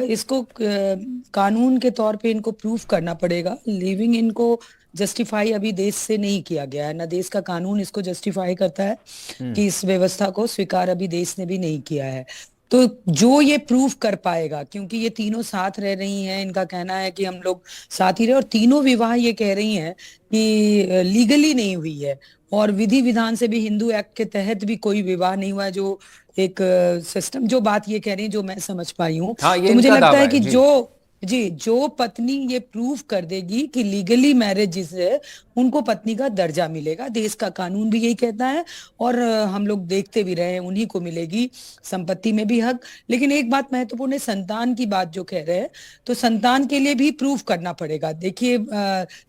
इसको कानून के तौर पे इनको प्रूफ करना पड़ेगा। लिविंग इनको जस्टिफाई अभी देश से नहीं किया गया है, ना देश का कानून इसको जस्टिफाई करता है कि इस व्यवस्था को स्वीकार अभी देश ने भी नहीं किया है। तो जो ये प्रूफ कर पाएगा, क्योंकि ये तीनों साथ रह रही हैं, इनका कहना है कि हम लोग साथ ही रहे, और तीनों विवाह ये कह रही हैं कि लीगली नहीं हुई है, और विधि विधान से भी हिंदू एक्ट के तहत भी कोई विवाह नहीं हुआ है, जो एक सिस्टम, जो बात ये कह रही है, जो मैं समझ पाई हूँ। हाँ, ये तो मुझे इनका लगता दावा है है कि जी। जो पत्नी ये प्रूफ कर देगी कि लीगली मैरिज जिसे, उनको पत्नी का दर्जा मिलेगा, देश का कानून भी यही कहता है, और हम लोग देखते भी रहे हैं, उन्हीं को मिलेगी संपत्ति में भी हक। लेकिन एक बात महत्वपूर्ण है, संतान की बात जो कह रहे हैं, तो संतान के लिए भी प्रूफ करना पड़ेगा। देखिए,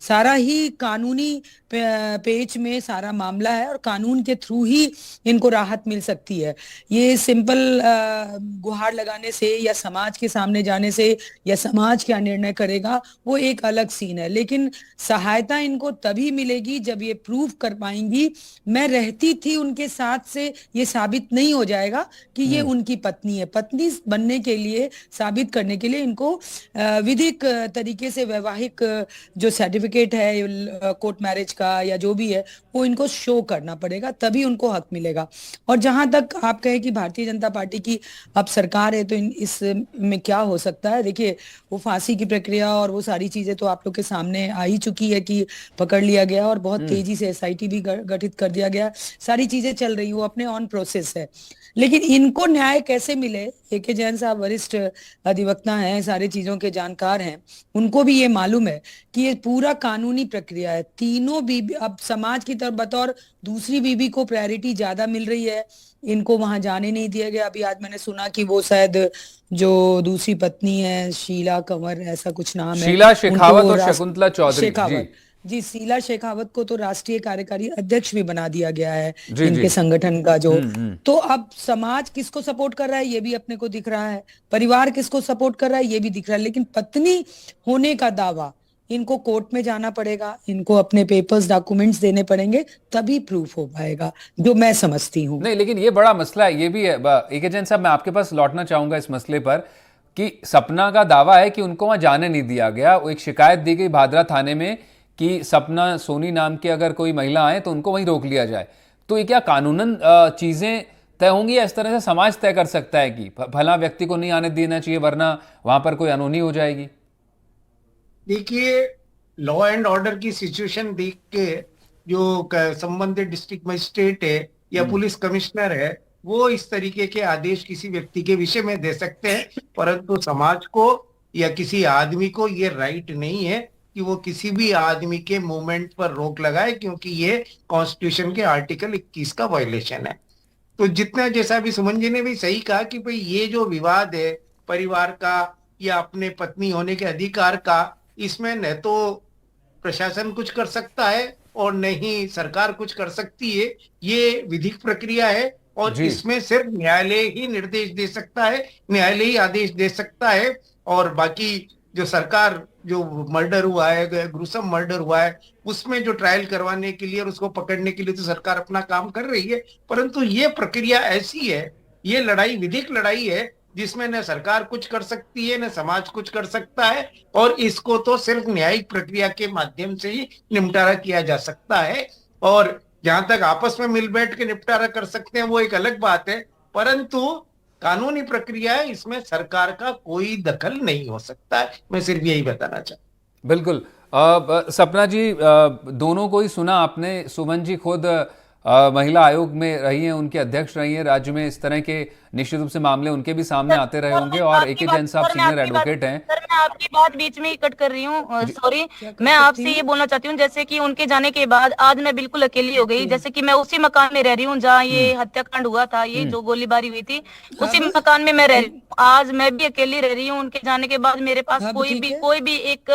सारा ही कानूनी पेच में सारा मामला है, और कानून के थ्रू ही इनको राहत मिल सकती है। ये सिंपल गुहार लगाने से, या समाज के सामने जाने से, या समाज क्या निर्णय करेगा, वो एक अलग सीन है। लेकिन सहायता इनको तभी मिलेगी जब ये प्रूफ कर पाएंगी, मैं रहती थी उनके साथ, से ये साबित नहीं हो जाएगा कि ये उनकी पत्नी है। पत्नी बनने के लिए, साबित करने के लिए, इनको विधिक तरीके से वैवाहिक जो सर्टिफिकेट है कोर्ट मैरिज का या जो भी है, वो इनको शो करना पड़ेगा, तभी उनको हक मिलेगा। और जहां तक आप कहें कि भारतीय जनता पार्टी की अब सरकार है, तो इस में क्या हो सकता है, देखिए, वो फांसी की प्रक्रिया और वो सारी चीजें तो आप लोग के सामने आ ही चुकी है कि पकड़ लिया गया, और बहुत तेजी से एसआईटी भी गठित कर दिया गया, सारी चीजें चल रही, वो अपने ऑन प्रोसेस है। लेकिन इनको न्याय कैसे मिले, एके जैन साहब वरिष्ठ अधिवक्ता हैं, सारी चीजों के जानकार हैं, उनको भी ये मालूम है कि ये पूरा कानूनी प्रक्रिया है। तीनों बीबी अब समाज की तरफ बतौर दूसरी बीबी को प्रायोरिटी ज्यादा मिल रही है, इनको वहां जाने नहीं दिया गया। अभी आज मैंने सुना कि वो शायद जो दूसरी पत्नी है, शीला कंवर ऐसा कुछ नाम है, शीला शेखावत उनको और शकुंतला चौधरी जी। शेखावत जी, शीला शेखावत को तो राष्ट्रीय कार्यकारी अध्यक्ष भी बना दिया गया है जी जी। इनके संगठन का जो। तो अब समाज किसको सपोर्ट कर रहा है, ये भी अपने को दिख रहा है, परिवार किसको सपोर्ट कर रहा है, ये भी दिख रहा है। लेकिन पत्नी होने का दावा, इनको कोर्ट में जाना पड़ेगा, इनको अपने पेपर्स डॉक्यूमेंट्स देने पड़ेंगे, तभी प्रूफ हो पाएगा, जो मैं समझती हूँ। नहीं, लेकिन ये बड़ा मसला है, ये भी है। एके जैन साहब, मैं आपके पास लौटना चाहूंगा इस मसले पर कि सपना का दावा है कि उनको वहां जाने नहीं दिया गया। वो एक शिकायत दी गई भादरा थाने में कि सपना सोनी नाम की अगर कोई महिला आए तो उनको वहीं रोक लिया जाए। तो ये क्या कानूनन चीजें तय होंगी, या इस तरह से समाज तय कर सकता है कि भला व्यक्ति को नहीं आने देना चाहिए वरना वहां पर कोई अनहोनी हो जाएगी? देखिए, लॉ एंड ऑर्डर की सिचुएशन देख के जो संबंधित डिस्ट्रिक्ट मजिस्ट्रेट है या पुलिस कमिश्नर है, वो इस तरीके के आदेश किसी व्यक्ति के विषय में दे सकते हैं, परंतु समाज को या किसी आदमी को ये राइट नहीं है कि वो किसी भी आदमी के मूवमेंट पर रोक लगाए, क्योंकि ये कॉन्स्टिट्यूशन के आर्टिकल 21 का वायलेशन है। तो जितना, जैसा भी सुमन जी ने भी सही कहा कि भाई ये जो विवाद है परिवार का या अपने पत्नी होने के अधिकार का, इसमें न तो प्रशासन कुछ कर सकता है और न ही सरकार कुछ कर सकती है। ये विधिक प्रक्रिया है और जी। इसमें सिर्फ न्यायालय ही निर्देश दे सकता है, न्यायालय ही आदेश दे सकता है। और बाकी जो सरकार, जो मर्डर हुआ है, ग्रुसम मर्डर हुआ है, उसमें जो ट्रायल करवाने के लिए और उसको पकड़ने के लिए तो सरकार अपना काम कर रही है, परंतु ये प्रक्रिया ऐसी है, ये लड़ाई विधिक लड़ाई है जिसमें न सरकार कुछ कर सकती है न समाज कुछ कर सकता है, और इसको तो सिर्फ न्यायिक प्रक्रिया के माध्यम से ही निपटारा किया जा सकता है। और जहां तक आपस में मिल बैठ के निपटारा कर सकते हैं वो एक अलग बात है, परंतु कानूनी प्रक्रिया है, इसमें सरकार का कोई दखल नहीं हो सकता है। मैं सिर्फ यही बताना चाहता। बिल्कुल। सपना जी, दोनों को ही सुना आपने। सुमन जी खुद महिला आयोग में रही हैं, उनके अध्यक्ष रही हैं राज्य में। इस तरह के निश्चित रूप से मामले उनके भी सामने आते रहे होंगे। और एके जैन साहब सीनियर एडवोकेट हैं। सर, मैं आपकी बात बीच में ही कट कर रही हूँ, सॉरी। मैं आपसे ये बोलना चाहती हूँ, जैसे कि उनके जाने के बाद आज मैं बिल्कुल अकेली हो गई। जैसे कि मैं उसी मकान में रह रही हूँ जहाँ ये हत्याकांड हुआ था, ये जो गोलीबारी हुई थी, उसी मकान में मैं रह रही हूँ। आज मैं भी अकेली रह रही हूँ। उनके जाने के बाद मेरे पास कोई भी एक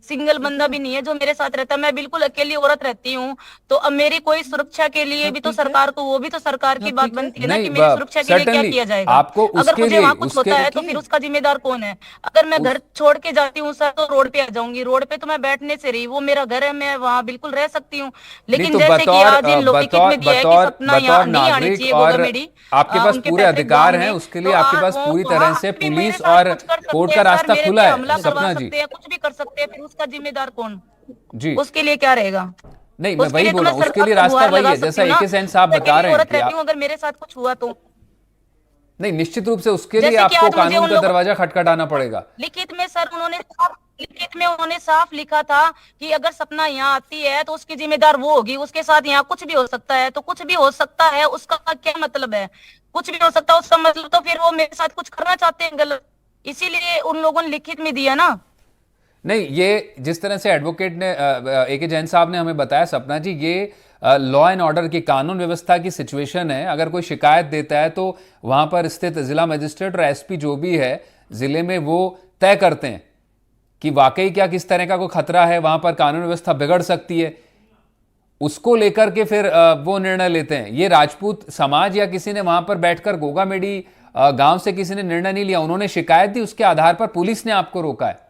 सिंगल बंदा भी नहीं है जो मेरे साथ रहता है। मैं बिल्कुल अकेली औरत रहती हूँ। तो अब मेरी कोई सुरक्षा के लिए भी तो सरकार को, वो भी तो सरकार की बात बनती है ना कि मेरी सुरक्षा के लिए क्या किया जाएगा? आपको अगर उसके मुझे लिए वहां कुछ होता है तो की फिर उसका जिम्मेदार कौन है? अगर मैं घर छोड़ के जाती हूँ सर तो रोड पे आ जाऊंगी। रोड पे तो मैं बैठने से रही, वो मेरा घर है, मैं वहां बिल्कुल रह सकती हूँ। नहीं लेकिन तो जैसे कि बतौर आज इन लिखित बतौर में दिया है कि बतौर सपना यहाँ बतौर नहीं आनी नागरिक चाहिए और गोगामेडी, आपके पास उनके पूरे पैतृक गांव अधिकार हैं, में, उसके तो लिए आपके आज पास वो पूरी तरह वहां से भी मेरे पुलिस साथ और कुछ कर सकते कोर्ट का हैं सर, रास्ता मेरे खुला पे है हमला करवा सपना जी। सकते हैं, कुछ भी कर सकते हैं, फिर उसका जिम्मेदार कौन? जी उसके लिए क्या रहेगा? नहीं, मैं उसके वही लिए तो बोल मैं रहा हूँ, उसके सरकार लिए को रास्ता गुहार वही लगा है सकती जैसा हूँ ना। एके सैन साहब मैं बता अकेली रहे हैं औरत कि रहती हूँ, अगर मेरे साथ कुछ हुआ तो। नहीं, निश्चित रूप से उसके लिए जैसे कि आपको आज मुझे कानून उन का लोगों दरवाजा खटखटाना पड़ेगा। लिखित में उन्होंने साफ लिखा था कि अगर सपना यहाँ आती है तो उसकी जिम्मेदार वो होगी, उसके साथ यहाँ कुछ भी हो सकता है। तो कुछ भी हो सकता है उसका क्या मतलब है? कुछ भी हो सकता है उसका मतलब तो फिर वो मेरे साथ कुछ करना चाहते हैं गलत, इसीलिए उन लोगों ने लिखित में दिया ना। नहीं, ये जिस तरह से एडवोकेट ने एके जैन साहब ने हमें बताया सपना जी, ये लॉ एंड ऑर्डर की कानून व्यवस्था की सिचुएशन है। अगर कोई शिकायत देता है तो वहां पर स्थित जिला मजिस्ट्रेट और एसपी जो भी है जिले में वो तय करते हैं कि वाकई क्या किस तरह का कोई खतरा है, वहां पर कानून व्यवस्था बिगड़ सकती है, उसको लेकर के फिर वो निर्णय लेते हैं। ये राजपूत समाज या किसी ने वहां पर बैठकर गोगामेडी गांव से किसी ने निर्णय नहीं लिया, उन्होंने शिकायत दी, उसके आधार पर पुलिस ने आपको रोका है।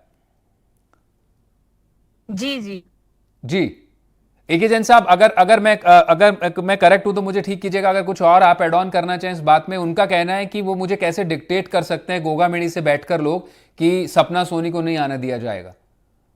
जी जी जी एके जैन साहब, अगर मैं करेक्ट हूं तो मुझे ठीक कीजिएगा, अगर कुछ और आप एड ऑन करना चाहें इस बात में। उनका कहना है कि वो मुझे कैसे डिक्टेट कर सकते हैं गोगामेडी से बैठकर लोग कि सपना सोनी को नहीं आने दिया जाएगा।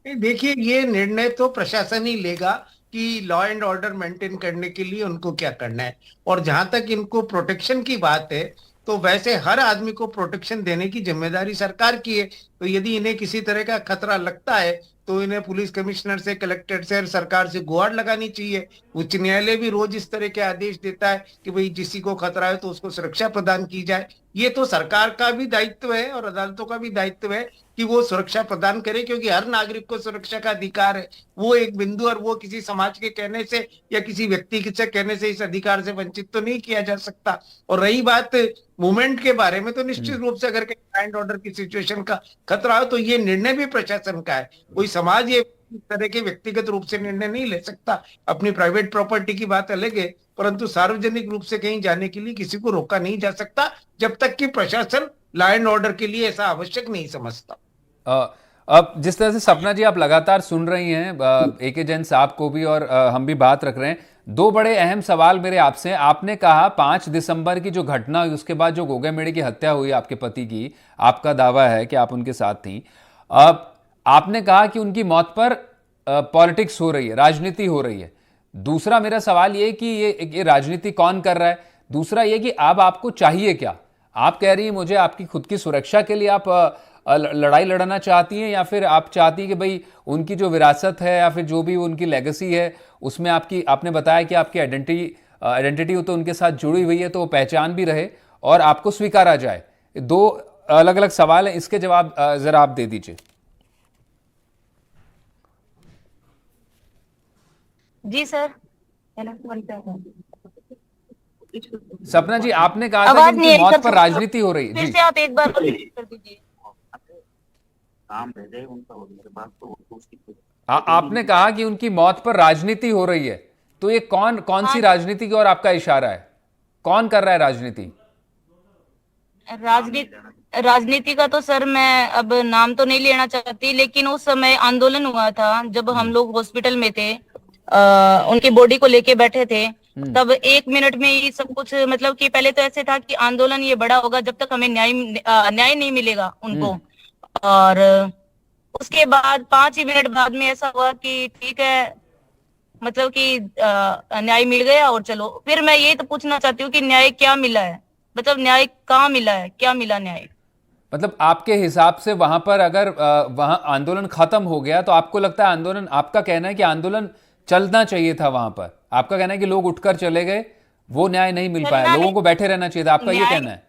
देखिए, ये निर्णय तो प्रशासन ही लेगा कि लॉ एंड ऑर्डर मेंटेन करने के लिए उनको क्या करना है। और जहां तक इनको प्रोटेक्शन की बात है, तो वैसे हर आदमी को प्रोटेक्शन देने की जिम्मेदारी सरकार की है। तो यदि इन्हें किसी तरह का खतरा लगता है तो इन्हें पुलिस कमिश्नर से, कलेक्टर से, सरकार से गुहार लगानी चाहिए। उच्च न्यायालय भी रोज इस तरह के आदेश देता है कि भाई किसी को खतरा है तो उसको सुरक्षा प्रदान की जाए। ये तो सरकार का भी दायित्व है और अदालतों का भी दायित्व है कि वो सुरक्षा प्रदान करे, क्योंकि हर नागरिक को सुरक्षा का अधिकार है। वो एक बिंदु और वो किसी समाज के कहने से या किसी व्यक्ति के कहने से इस अधिकार से वंचित तो नहीं किया जा सकता। और रही बात मूवमेंट के बारे में, तो निश्चित रूप से अगर लॉ एंड ऑर्डर की सिचुएशन का खतरा हो तो ये निर्णय भी प्रशासन का है। कोई समाज ये इस तरह के व्यक्तिगत रूप से निर्णय नहीं ले सकता। अपनी प्राइवेट प्रॉपर्टी की बात अलग है, परंतु सार्वजनिक रूप से कहीं जाने के लिए किसी को रोका नहीं जा सकता जब तक कि प्रशासन लॉ एंड ऑर्डर के लिए ऐसा आवश्यक नहीं समझता। अब जिस तरह से सपना जी आप लगातार सुन रही हैं एके जैन साहब को भी और हम भी बात रख रहे हैं, दो बड़े अहम सवाल मेरे आपसे। आपने कहा 5 दिसंबर की जो घटना हुई उसके बाद जो गोगामेडी की हत्या हुई आपके पति की, आपका दावा है कि आप उनके साथ थी। अब आपने कहा कि उनकी मौत पर पॉलिटिक्स हो रही है, राजनीति हो रही है। दूसरा मेरा सवाल ये कि ये राजनीति कौन कर रहा है? दूसरा ये कि अब आपको चाहिए क्या? आप कह रही हैं मुझे आपकी खुद की सुरक्षा के लिए आप लड़ाई लड़ना चाहती हैं, या फिर आप चाहती हैं कि भाई उनकी जो विरासत है या फिर जो भी उनकी लेगेसी है उसमें आपने बताया कि आपकी आइडेंटिटी तो उनके साथ जुड़ी हुई है, तो वो पहचान भी रहे और आपको स्वीकारा जाए। दो अलग अलग सवाल हैं, इसके जवाब जरा आप दे दीजिए। जी सर। सपना जी, आपने कहा था आवाज कि नहीं उनकी आई मौत सर, पर राजनीति हो रही है। फिर जी से आप एक बार रिपीट कर दीजिए। काम रह जाए उनका और मेरे पास तो उसकी आपने कहा कि उनकी मौत पर राजनीति हो रही है, तो ये कौन सी राजनीति की ओर आपका इशारा है? कौन कर रहा है राजनीति? राजनीति का तो सर मैं अब नाम तो नहीं लेना चाहती, लेकिन उस समय आंदोलन हुआ था जब हम लोग हॉस्पिटल में थे, उनकी बॉडी को लेके बैठे थे, तब 1 मिनट में ही सब कुछ, मतलब कि पहले तो ऐसे था कि आंदोलन ये बड़ा होगा जब तक हमें न्याय नहीं मिलेगा उनको, और उसके बाद 5 ही मिनट बाद में ऐसा हुआ कि ठीक है, मतलब कि न्याय मिल गया और चलो। फिर मैं यही तो पूछना चाहती हूँ कि न्याय क्या मिला है? मतलब न्याय कहाँ मिला है, क्या मिला न्याय? मतलब आपके हिसाब से वहां पर अगर वहां आंदोलन खत्म हो गया तो आपको लगता है आंदोलन, आपका कहना है कि आंदोलन चलना चाहिए था वहां पर, आपका कहना है कि लोग उठकर चले गए, वो न्याय नहीं मिल पाया, लोगों को बैठे रहना चाहिए था, आपका ये कहना है?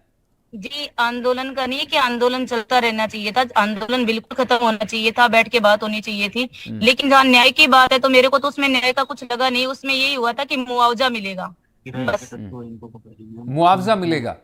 जी, आंदोलन का नहीं कि आंदोलन चलता रहना चाहिए था, आंदोलन बिल्कुल खत्म होना चाहिए था, बैठ के बात होनी चाहिए थी। लेकिन जहाँ न्याय की बात है तो मेरे को तो उसमें न्याय का कुछ लगा नहीं। उसमें यही हुआ था कि मुआवजा मिलेगा, बस। मुआवजा मिलेगा?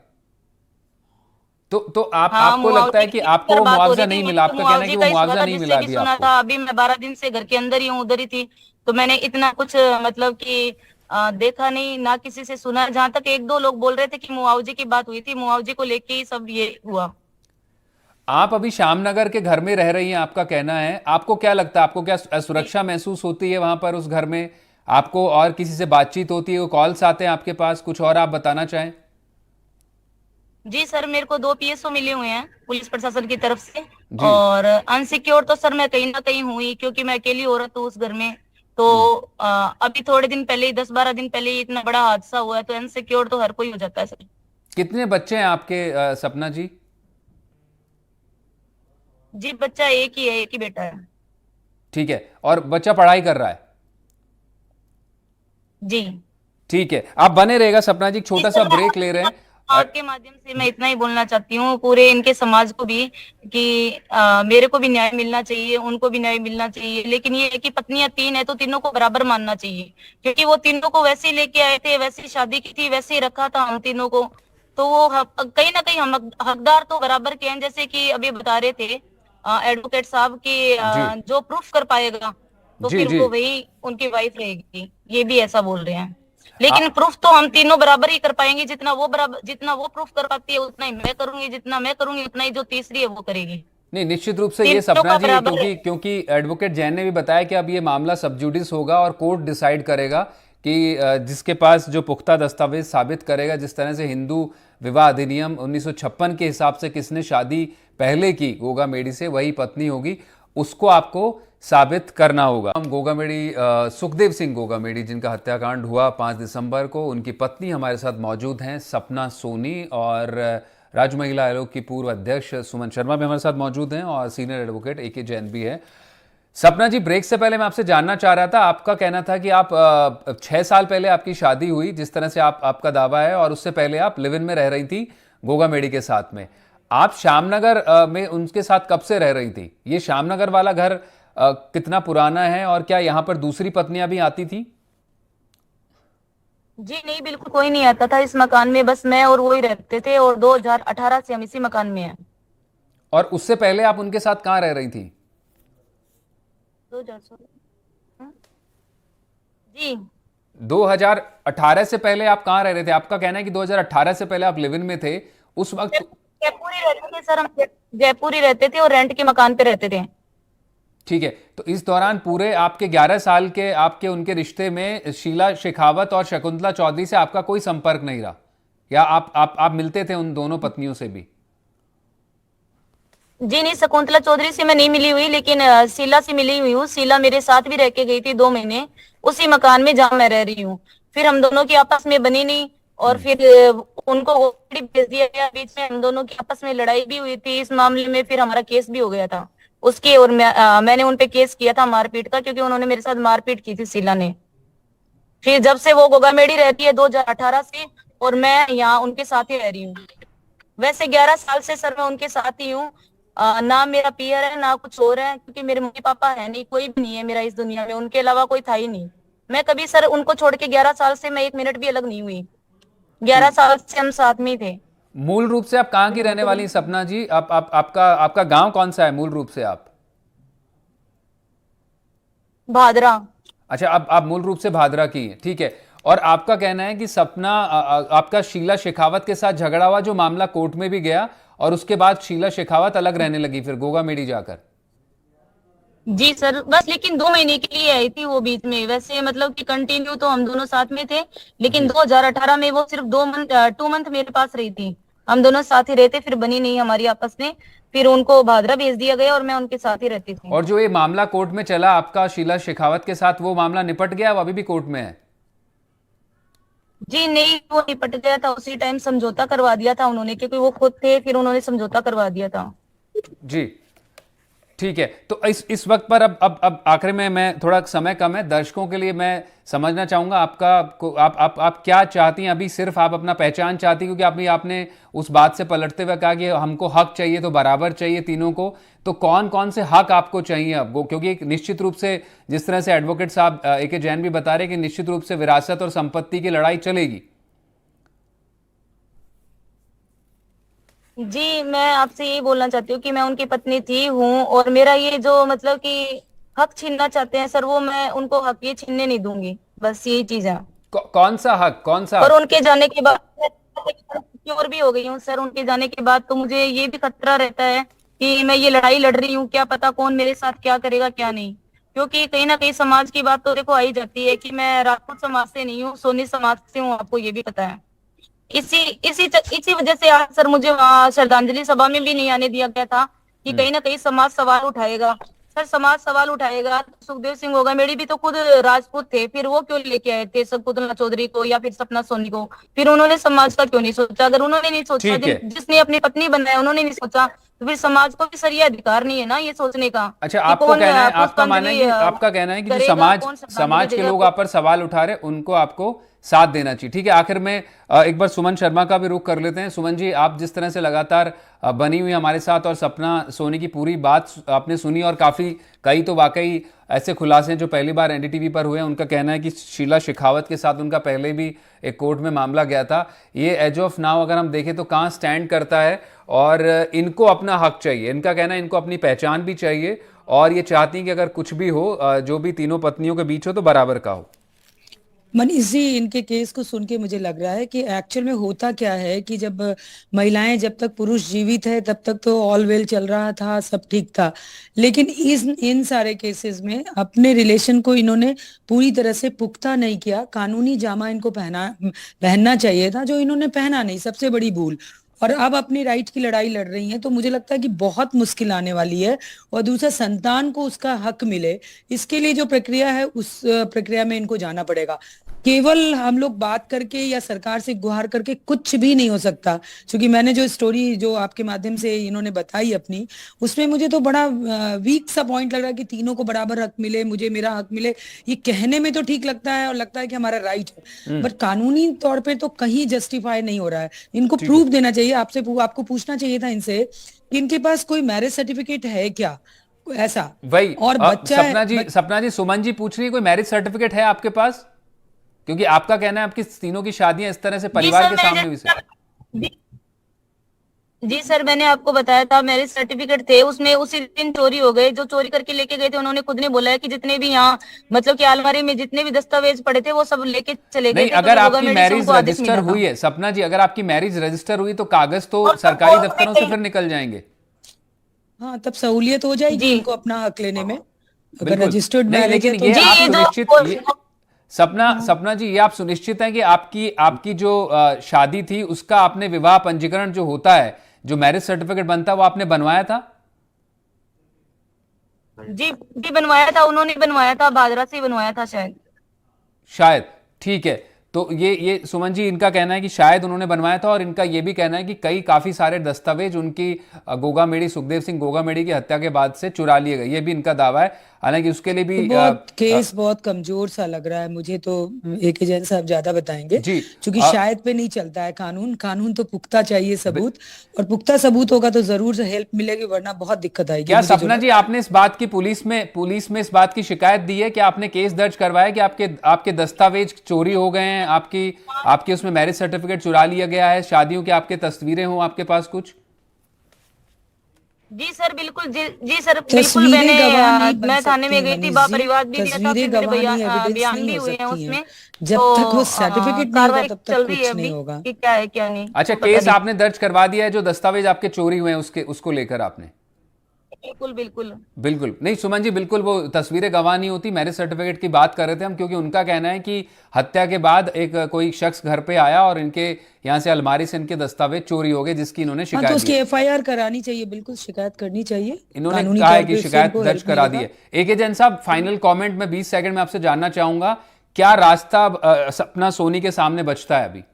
तो आपको लगता है कि आपको बात हो मुआवजा रही नहीं थी, मिला, आपका कहना है कि वो मुआवजा नहीं मिला अभी सुना आपको? था। अभी मैं 12 दिन से घर के अंदर ही हूँ, उधर ही थी, तो मैंने इतना कुछ मतलब कि देखा नहीं, ना किसी से सुना। जहां तक एक दो लोग बोल रहे थे कि मुआवजे की बात हुई थी, मुआवजे को लेके ही सब ये हुआ। आप अभी श्यामनगर के घर में रह रही हैं, आपका कहना है। आपको क्या लगता है, आपको क्या असुरक्षा महसूस होती है वहां पर उस घर में? आपको और किसी से बातचीत होती है, वो कॉल्स आते हैं आपके पास? कुछ और आप बताना चाहें? जी सर, मेरे को 2 पीएसओ मिले हुए हैं पुलिस प्रशासन की तरफ से। जी। और अनसिक्योर तो सर मैं कहीं ना कहीं हुई, क्योंकि मैं अकेली औरत हूँ उस घर में। तो अभी थोड़े दिन पहले ही, 10-12 दिन पहले ही इतना बड़ा हादसा हुआ है, तो अनसिक्योर तो हर कोई हो जाता है सर। कितने बच्चे हैं आपके सपना जी? जी बच्चा एक ही है, एक ही बेटा है। ठीक है, और बच्चा पढ़ाई कर रहा है? जी। ठीक है, आप बने रहेगा सपना जी, एक छोटा सा ब्रेक ले रहे हैं। आपके माध्यम से मैं इतना ही बोलना चाहती हूँ पूरे इनके समाज को भी, कि मेरे को भी न्याय मिलना चाहिए, उनको भी न्याय मिलना चाहिए। लेकिन ये है कि पत्नियां 3 है तो तीनों को बराबर मानना चाहिए, क्योंकि वो तीनों को वैसे ही लेके आए थे, वैसे ही शादी की थी, वैसे ही रखा था हम तीनों को। तो वो कहीं ना कहीं हम हकदार तो बराबर के हैं। जैसे कि अभी बता रहे थे एडवोकेट साहब की, जी जो प्रूफ कर पाएगा तो जी फिर जी। वो वही उनकी वाइफ रहेगी, ये भी ऐसा बोल रहे हैं। लेकिन प्रूफ तो हम तीनों बराबर ही कर पाएंगे। जितना वो प्रूफ कर पाती है उतना ही मैं करूंगी, जितना मैं करूंगी उतना ही जो तीसरी है वो करेगी। नहीं, निश्चित रूप से ये तीनों सपना का जी, बराबर है। क्योंकि एडवोकेट जैन ने भी बताया कि अब ये मामला सब जुडिस होगा और कोर्ट डिसाइड करेगा कि जिसके पास जो पुख्ता दस्तावेज साबित करेगा, जिस तरह से हिंदू विवाह अधिनियम 1956 के हिसाब से किसने शादी पहले की गोगा मेडी से, वही पत्नी होगी, उसको आपको साबित करना होगा। हम गोगा मेडी, सुखदेव सिंह गोगा मेडी, जिनका हत्याकांड हुआ 5 दिसंबर को, उनकी पत्नी हमारे साथ मौजूद हैं सपना सोनी, और राज्य महिला आयोग की पूर्व अध्यक्ष सुमन शर्मा भी हमारे साथ मौजूद हैं, और सीनियर एडवोकेट ए के जैन भी है। सपना जी, ब्रेक से पहले मैं आपसे जानना चाह रहा था, आपका कहना था कि आप 6 साल पहले आपकी शादी हुई, जिस तरह से आपका दावा है, और उससे पहले आप लिव इन में रह रही थी गोगा मेडी के साथ में। आप श्यामनगर में उनके साथ कब से रह रही थी? ये श्यामनगर वाला घर कितना पुराना है, और क्या यहाँ पर दूसरी पत्नियां भी आती थी? जी नहीं, बिल्कुल कोई नहीं आता था इस मकान में, बस मैं और वो ही रहते थे। और 2018 से हम इसी मकान में हैं। और उससे पहले आप उनके साथ कहाँ रह रही थी? 2016। जी 2018 से पहले आप कहाँ रह रहे थे? आपका कहना है कि 2018 से पहले आप लिव इन में थे, उस वक्त। जयपुर ही रहते थे सर, हम जयपुर ही रहते थे और रेंट के मकान पे रहते थे। ठीक है, तो इस दौरान पूरे आपके 11 साल के आपके उनके रिश्ते में शीला शेखावत और शकुंतला चौधरी से आपका कोई संपर्क नहीं रहा, या आप मिलते थे उन दोनों पत्नियों से भी? जी नहीं, शकुंतला चौधरी से मैं नहीं मिली हुई, लेकिन शीला से मिली हुई हूँ। शीला मेरे साथ भी रह के गई थी 2 महीने उसी मकान में जहाँ मैं रह रही हूँ। फिर हम दोनों की आपस में बनी नहीं, और फिर उनको ओपीडी भेज दिया गया। बीच में हम दोनों की आपस में लड़ाई भी हुई थी इस मामले में, फिर हमारा केस भी हो गया था उसके। और मैंने उन पे केस किया था मारपीट का, क्योंकि उन्होंने मेरे साथ मारपीट की थी शीला ने। फिर जब से वो गोगामेडी रहती है 2018 से, और मैं यहाँ उनके साथ ही रह रही हूँ। वैसे 11 साल से सर मैं उनके साथ ही हूँ। ना मेरा पियर है ना कुछ और है, क्योंकि मेरे मम्मी पापा है नहीं, कोई भी नहीं है मेरा इस दुनिया में, उनके अलावा कोई था ही नहीं। मैं कभी सर उनको छोड़ के 11 साल से मैं 1 मिनट भी अलग नहीं हुई। 11 साल से हम साथ में ही थे। मूल रूप से आप कहाँ की रहने वाली हैं सपना जी? आपका गांव कौन सा है मूल रूप से? आप भादरा। अच्छा, आप मूल रूप से भादरा की हैं, ठीक है। और आपका कहना है कि सपना, आपका शीला शेखावत के साथ झगड़ा हुआ, जो मामला कोर्ट में भी गया, और उसके बाद शीला शेखावत अलग रहने लगी फिर गोगा मेडी जाकर? जी सर, बस लेकिन 2 महीने के लिए आई थी वो बीच में। वैसे मतलब कि कंटिन्यू तो हम दोनों साथ में थे, लेकिन 2018 में वो सिर्फ 2 मंथ मेरे पास रही थी। हम दोनों साथ ही रहते, फिर बनी नहीं हमारी आपस में। फिर उनको भादरा भेज दिया गया और मैं उनके साथ ही रहती थी। और जो ये मामला कोर्ट में चला आपका शीला शेखावत के साथ, वो मामला निपट गया, वो अभी भी कोर्ट में है? जी नहीं, वो निपट गया था उसी टाइम, समझौता करवा दिया था उन्होंने, क्योंकि वो खुद थे, फिर उन्होंने समझौता करवा दिया था। जी ठीक है। तो इस वक्त पर अब आखिर में, मैं थोड़ा समय कम है, दर्शकों के लिए मैं समझना चाहूंगा आप क्या चाहती हैं अभी? सिर्फ आप अपना पहचान चाहती हैं, क्योंकि आपने उस बात से पलटते हुए कहा कि हमको हक चाहिए, तो बराबर चाहिए तीनों को। तो कौन कौन से हक आपको चाहिए अब? क्योंकि एक निश्चित रूप से, जिस तरह से एडवोकेट साहब ए के जैन भी बता रहे हैं कि निश्चित रूप से विरासत और संपत्ति की लड़ाई चलेगी। जी, मैं आपसे यही बोलना चाहती हूँ कि मैं उनकी पत्नी थी, हूँ, और मेरा ये जो मतलब कि हक छीनना चाहते हैं सर, वो मैं उनको हक ये छीनने नहीं दूंगी। बस यही चीज है। कौन सा हक, कौन सा और हक? उनके जाने के बाद और भी हो गई हूँ सर। उनके जाने के बाद तो मुझे ये भी खतरा रहता है कि मैं ये लड़ाई लड़ रही हूँ, क्या पता कौन मेरे साथ क्या करेगा क्या नहीं। क्योंकि कहीं ना कहीं समाज की बात तो देखो आ ही जाती है कि मैं राजपूत समाज से नहीं हूँ, सोनी समाज से हूँ, आपको ये भी पता है। इसी वजह से आज सर मुझे वहाँ श्रद्धांजलि सभा में भी नहीं आने दिया गया था कि कहीं ना कहीं समाज सवाल उठाएगा। सर समाज सवाल उठाएगा तो सुखदेव सिंह गोगामेड़ी भी तो खुद राजपूत थे, फिर वो क्यों लेके आए थे शकुंतला चौधरी को या फिर सपना सोनी को? फिर उन्होंने समाज का क्यों नहीं सोचा? अगर उन्होंने नहीं सोचा, ठीक है। जिसने अपनी पत्नी बनाया उन्होंने नहीं सोचा, तो फिर समाज को भी सर ये अधिकार नहीं है ना ये सोचने का अच्छा, कि आपको कौन कहना है, आपका मानना है पुष्पांजलि कि आपका कहना है कि जो करेगा, समाज कौन श्रद्धांजलि समाज के देगा, लोग आप पर सवाल उठा रहे हैं उनको आपको साथ देना चाहिए। ठीक है, आखिर में एक बार सुमन शर्मा का भी रुख कर लेते हैं। सुमन जी, आप जिस तरह से लगातार बनी हुई हमारे साथ और सपना सोनी की पूरी बात आपने सुनी और काफी कई तो वाकई ऐसे खुलासे हैं जो पहली बार एनडीटीवी पर हुए हैं। उनका कहना है कि शीला शेखावत के साथ उनका पहले भी एक कोर्ट में मामला गया था। ये एज ऑफ नाउ अगर हम देखें तो कहाँ स्टैंड करता है और इनको अपना हक चाहिए। इनका कहना है इनको अपनी पहचान भी चाहिए और ये चाहती हैं कि अगर कुछ भी हो जो भी तीनों पत्नियों के बीच हो तो बराबर का हो। मनीष जी, इनके केस को सुन के मुझे लग रहा है कि एक्चुअल में होता क्या है कि जब महिलाएं, जब तक पुरुष जीवित है तब तक तो ऑल वेल चल रहा था, सब ठीक था। लेकिन इन सारे केसेस में अपने रिलेशन को इन्होंने पूरी तरह से पुख्ता नहीं किया। कानूनी जामा इनको पहनना चाहिए था, जो इन्होंने पहना नहीं, सबसे बड़ी भूल। और अब अपनी राइट की लड़ाई लड़ रही हैं, तो मुझे लगता है कि बहुत मुश्किल आने वाली है। और दूसरा, संतान को उसका हक मिले, इसके लिए जो प्रक्रिया है उस प्रक्रिया में इनको जाना पड़ेगा। केवल हम लोग बात करके या सरकार से गुहार करके कुछ भी नहीं हो सकता। क्योंकि मैंने जो स्टोरी जो आपके माध्यम से इन्होंने बताई अपनी, उसमें मुझे तो बड़ा वीक सा पॉइंट लग रहा है कि तीनों को बराबर हक मिले, मुझे मेरा हक मिले। ये कहने में तो ठीक लगता है और लगता है कि हमारा राइट है, बट कानूनी तौर पे तो कहीं जस्टिफाई नहीं हो रहा है। इनको प्रूफ देना चाहिए। आपको पूछना चाहिए था इनसे कि इनके पास कोई मैरिज सर्टिफिकेट है क्या, ऐसा। वही और बच्चा सपना जी, सुमन जी पूछ रही है कोई मैरिज सर्टिफिकेट है आपके पास? क्योंकि आपका कहना है आपकी तीनों की शादियां इस तरह से परिवार के सामने हुई से। जी सर, मैंने आपको बताया था मैरिज सर्टिफिकेट थे, उसमें उसी दिन चोरी हो गए। जो चोरी करके लेके गए थे उन्होंने खुद ने बोला है कि जितने भी यहाँ मतलब कि अलमारी में जितने भी दस्तावेज पड़े थे वो सब लेके चले गए नहीं, थे। अगर तो आपकी मैरिज रजिस्टर हुई है सपना जी, अगर आपकी मैरिज रजिस्टर हुई तो कागज तो सरकारी दफ्तरों से फिर निकल जाएंगे। हाँ, तब सहूलियत हो जाएगी इनको अपना हक लेने में, अगर बिल्कुल। रजिस्टर्ड नहीं, मैरिज है लेकिन तो। ये आप सुनिश्चित सपना जी, ये आप सुनिश्चित हैं कि आपकी जो शादी थी उसका आपने विवाह पंजीकरण जो होता है, जो मैरिज सर्टिफिकेट बनता है, वो आपने बनवाया था? जी बनवाया था, उन्होंने बनवाया था, भादरा से बनवाया था शायद। ठीक है। तो ये सुमन जी, इनका कहना है कि शायद उन्होंने बनवाया था और इनका ये भी कहना है कि काफी सारे दस्तावेज उनकी गोगामेड़ी, सुखदेव सिंह गोगामेड़ी की हत्या के बाद से चुरा लिए गए। ये भी इनका दावा है। हालांकि उसके लिए भी केस बहुत कमजोर सा लग रहा है मुझे तो। एक एजेंट साहब ज्यादा बताएंगे जी, क्योंकि शायद पे नहीं चलता है कानून तो पुख्ता चाहिए सबूत, और पुख्ता सबूत होगा तो जरूर से हेल्प मिलेगी, वरना बहुत दिक्कत आएगी। क्या सपना जी, आपने इस बात की पुलिस में इस बात की शिकायत दी है कि आपने केस दर्ज करवाया कि आपके दस्तावेज चोरी हो गए हैं, आपके उसमें मैरिज सर्टिफिकेट चुरा लिया गया है, शादियों की आपके तस्वीरें हो आपके पास कुछ? जी सर बिल्कुल, जी सर बिल्कुल। मैं थाने में गई थी, परिवार भी दिया था, फिर मेरे बयान भी हुए हैं उसमें। जब तक वो सर्टिफिकेट नहीं होगा तब तक कुछ नहीं होगा कि क्या है क्या नहीं। अच्छा, केस आपने दर्ज करवा दिया है, जो दस्तावेज आपके चोरी हुए हैं उसको लेकर आपने? बिल्कुल नहीं सुमन जी, बिल्कुल वो तस्वीरें गवाह नहीं होती। मैरिज सर्टिफिकेट की बात कर रहे थे हम, क्योंकि उनका कहना है कि हत्या के बाद कोई शख्स घर पे आया और इनके यहाँ से अलमारी से इनके दस्तावेज चोरी हो गए, जिसकी इन्होंने शिकायत तो उसकी एफआईआर करानी चाहिए, बिल्कुल शिकायत करनी चाहिए। इन्होंने कहा है कि शिकायत दर्ज करा दी है। एक एजेंट साहब, फाइनल कॉमेंट में 20 सेकंड में आपसे जानना चाहूंगा, क्या रास्ता सपना सोनी के सामने बचता है अभी?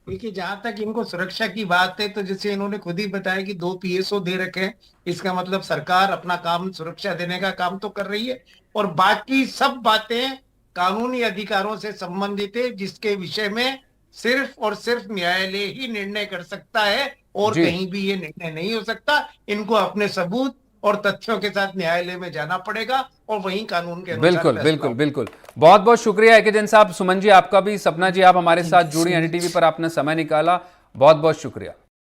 देखिए, जहां तक इनको सुरक्षा की बात है, तो जैसे इन्होंने खुद ही बताया कि 2 PSO दे रखे हैं, इसका मतलब सरकार अपना काम सुरक्षा देने का काम तो कर रही है, और बाकी सब बातें कानूनी अधिकारों से संबंधित है, जिसके विषय में सिर्फ और सिर्फ न्यायालय ही निर्णय कर सकता है, और कहीं भी ये निर्णय नहीं हो सकता। इनको अपने सबूत और तथ्यों के साथ न्यायालय में जाना पड़ेगा और वहीं कानून के अनुसार। बिल्कुल। बहुत बहुत शुक्रिया एकेजन साहब। सुमन जी आपका भी, सपना जी आप हमारे साथ जुड़ी, एनडीटीवी पर आपने समय निकाला, बहुत बहुत शुक्रिया।